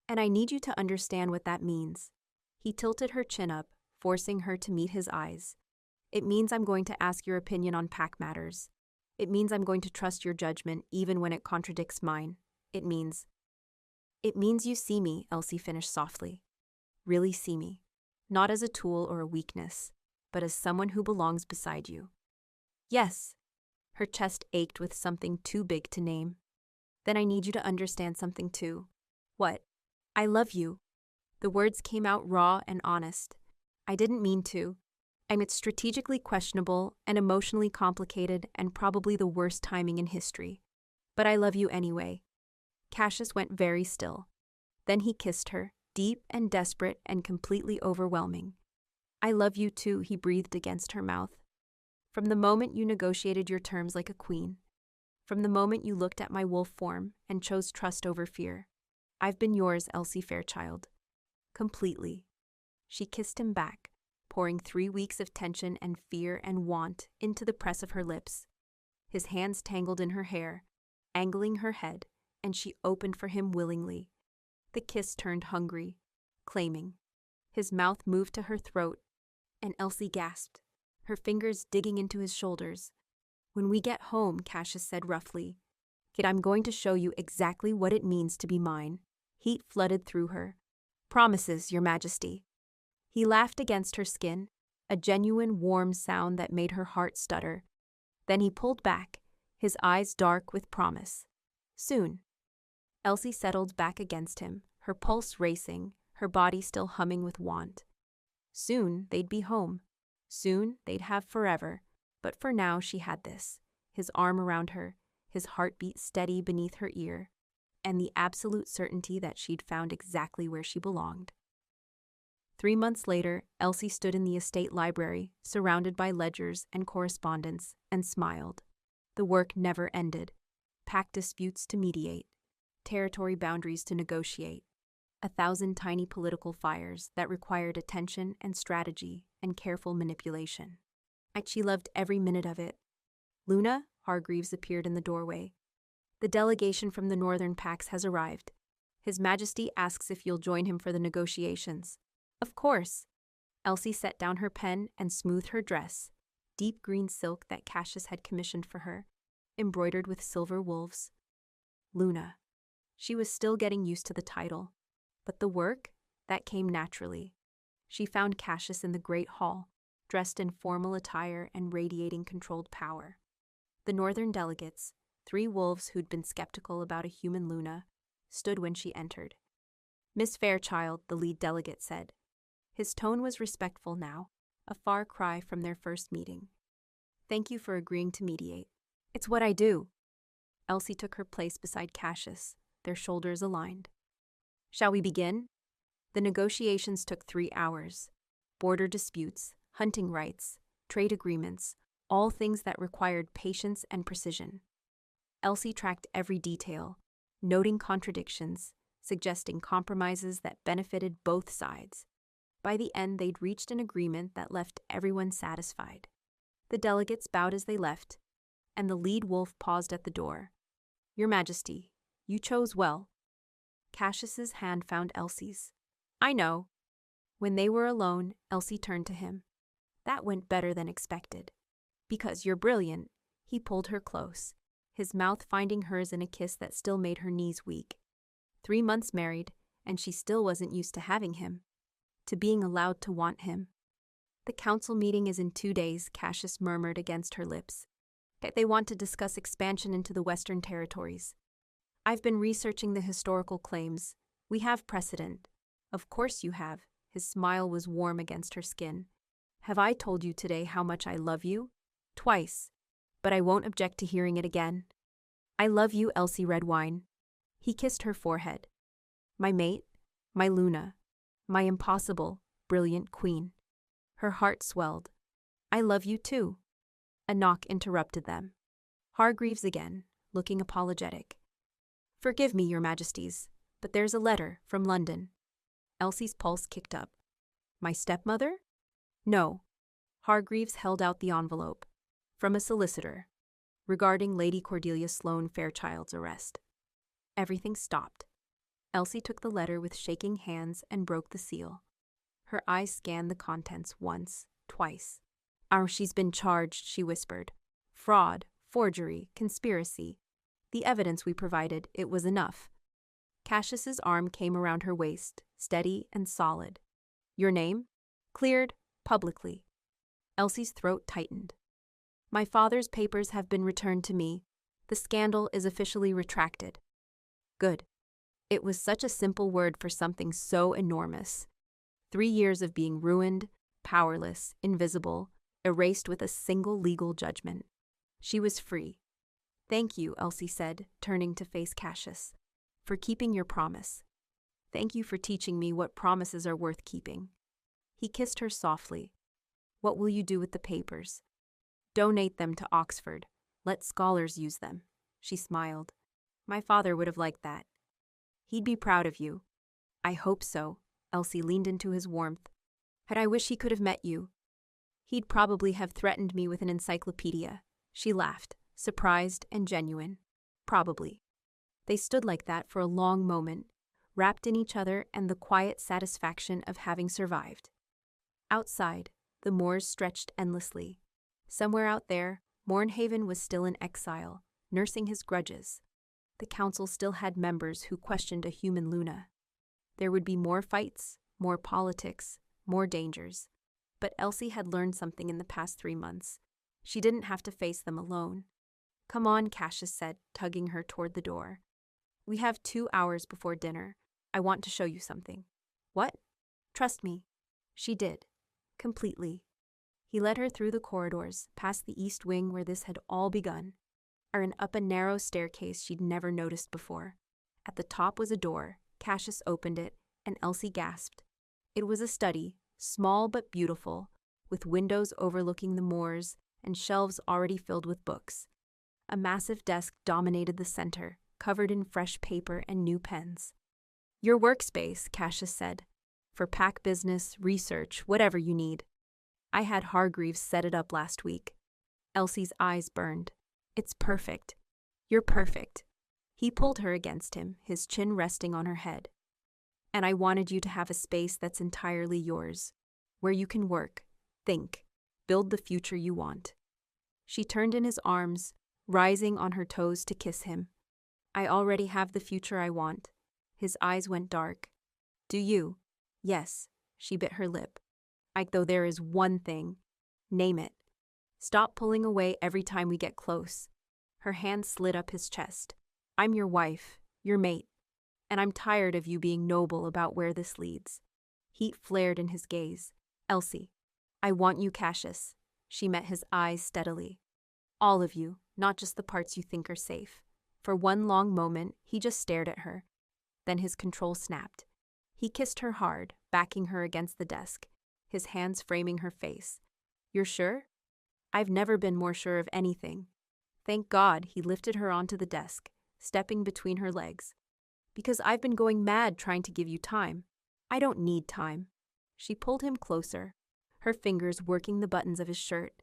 And I need you to understand what that means. He tilted her chin up, forcing her to meet his eyes. It means I'm going to ask your opinion on pack matters. It means I'm going to trust your judgment even when it contradicts mine. It means you see me, Elsie finished softly. Really see me. Not as a tool or a weakness, but as someone who belongs beside you. Yes. Her chest ached with something too big to name. Then I need you to understand something too. What? I love you. The words came out raw and honest. I didn't mean to. It's strategically questionable and emotionally complicated and probably the worst timing in history. But I love you anyway. Cassius went very still. Then he kissed her, deep and desperate and completely overwhelming. I love you too, he breathed against her mouth. From the moment you negotiated your terms like a queen. From the moment you looked at my wolf form and chose trust over fear. I've been yours, Elsie Fairchild. Completely. She kissed him back, pouring 3 weeks of tension and fear and want into the press of her lips. His hands tangled in her hair, angling her head, and she opened for him willingly. The kiss turned hungry, claiming. His mouth moved to her throat, and Elsie gasped, her fingers digging into his shoulders. When we get home, Cassius said roughly, Kid, I'm going to show you exactly what it means to be mine. Heat flooded through her. Promises, Your Majesty. He laughed against her skin, a genuine warm sound that made her heart stutter. Then he pulled back, his eyes dark with promise. Soon. Elsie settled back against him, her pulse racing, her body still humming with want. Soon they'd be home. Soon they'd have forever. But for now she had this, his arm around her, his heartbeat steady beneath her ear, and the absolute certainty that she'd found exactly where she belonged. 3 months later, Elsie stood in the estate library, surrounded by ledgers and correspondence, and smiled. The work never ended. Pack disputes to mediate, territory boundaries to negotiate, 1,000 tiny political fires that required attention and strategy and careful manipulation. She loved every minute of it. Luna, Hargreaves appeared in the doorway. The delegation from the northern packs has arrived. His Majesty asks if you'll join him for the negotiations. Of course. Elsie set down her pen and smoothed her dress, deep green silk that Cassius had commissioned for her, embroidered with silver wolves. Luna. She was still getting used to the title, but the work, that came naturally. She found Cassius in the great hall, dressed in formal attire and radiating controlled power. The northern delegates, 3 wolves who'd been skeptical about a human Luna, stood when she entered. Miss Fairchild, the lead delegate said. His tone was respectful now, a far cry from their first meeting. Thank you for agreeing to mediate. It's what I do. Elsie took her place beside Cassius, their shoulders aligned. Shall we begin? The negotiations took 3 hours. Border disputes, hunting rights, trade agreements, all things that required patience and precision. Elsie tracked every detail, noting contradictions, suggesting compromises that benefited both sides. By the end, they'd reached an agreement that left everyone satisfied. The delegates bowed as they left, and the lead wolf paused at the door. "Your Majesty, you chose well." Cassius's hand found Elsie's. "I know." When they were alone, Elsie turned to him. "That went better than expected." "Because you're brilliant." He pulled her close, his mouth finding hers in a kiss that still made her knees weak. 3 months married, and she still wasn't used to having him, to being allowed to want him. "The council meeting is in 2 days," Cassius murmured against her lips. "They want to discuss expansion into the Western Territories. I've been researching the historical claims. We have precedent." "Of course you have." His smile was warm against her skin. "Have I told you today how much I love you?" "Twice. But I won't object to hearing it again." "I love you, Elsie Redwine." He kissed her forehead. "My mate, my Luna, my impossible, brilliant queen." Her heart swelled. "I love you too." A knock interrupted them. Hargreaves again, looking apologetic. "Forgive me, Your Majesties, but there's a letter from London." Elsie's pulse kicked up. "My stepmother?" "No." Hargreaves held out the envelope. "From a solicitor, regarding Lady Cordelia Sloane Fairchild's arrest." Everything stopped. Elsie took the letter with shaking hands and broke the seal. Her eyes scanned the contents once, twice. She's been charged," she whispered. "Fraud, forgery, conspiracy. The evidence we provided, it was enough." Cassius's arm came around her waist, steady and solid. "Your name?" "Cleared, publicly." Elsie's throat tightened. "My father's papers have been returned to me. The scandal is officially retracted." Good. It was such a simple word for something so enormous. 3 years of being ruined, powerless, invisible, erased with a single legal judgment. She was free. "Thank you," Elsie said, turning to face Cassius, "for keeping your promise. Thank you for teaching me what promises are worth keeping." He kissed her softly. "What will you do with the papers?" "Donate them to Oxford. Let scholars use them." She smiled. "My father would have liked that." "He'd be proud of you." "I hope so." Elsie leaned into his warmth. "I wish he could have met you." "He'd probably have threatened me with an encyclopedia." She laughed, surprised and genuine. "Probably." They stood like that for a long moment, wrapped in each other and the quiet satisfaction of having survived. Outside, the moors stretched endlessly. Somewhere out there, Mornhaven was still in exile, nursing his grudges. The council still had members who questioned a human Luna. There would be more fights, more politics, more dangers. But Elsie had learned something in the past 3 months. She didn't have to face them alone. "Come on," Cassius said, tugging her toward the door. "We have 2 hours before dinner. I want to show you something." "What?" "Trust me." She did. Completely. He led her through the corridors, past the east wing where this had all begun, and up a narrow staircase she'd never noticed before. At the top was a door. Cassius opened it, and Elsie gasped. It was a study, small but beautiful, with windows overlooking the moors and shelves already filled with books. A massive desk dominated the center, covered in fresh paper and new pens. "Your workspace," Cassius said, "for pack business, research, whatever you need. I had Hargreaves set it up last week." Elsie's eyes burned. "It's perfect. You're perfect." He pulled her against him, his chin resting on her head. "And I wanted you to have a space that's entirely yours, where you can work, think, build the future you want." She turned in his arms, rising on her toes to kiss him. "I already have the future I want." His eyes went dark. "Do you?" "Yes." She bit her lip. "Though there is one thing." "Name it." "Stop pulling away every time we get close." Her hand slid up his chest. "I'm your wife, your mate, and I'm tired of you being noble about where this leads." Heat flared in his gaze. "Elsie, I want you, Cassius." She met his eyes steadily. "All of you, not just the parts you think are safe." For one long moment, he just stared at her. Then his control snapped. He kissed her hard, backing her against the desk, his hands framing her face. "You're sure?" "I've never been more sure of anything." Thank God, he lifted her onto the desk, stepping between her legs. "Because I've been going mad trying to give you time." "I don't need time." She pulled him closer, her fingers working the buttons of his shirt.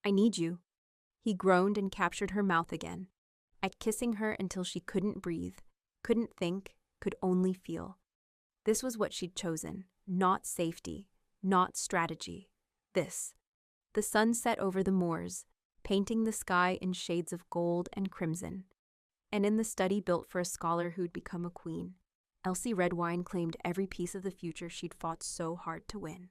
"I need you." He groaned and captured her mouth again, at kissing her until she couldn't breathe, couldn't think, could only feel. This was what she'd chosen, not safety, not strategy. This. The sun set over the moors, painting the sky in shades of gold and crimson. And in the study built for a scholar who'd become a queen, Elsie Redwine claimed every piece of the future she'd fought so hard to win.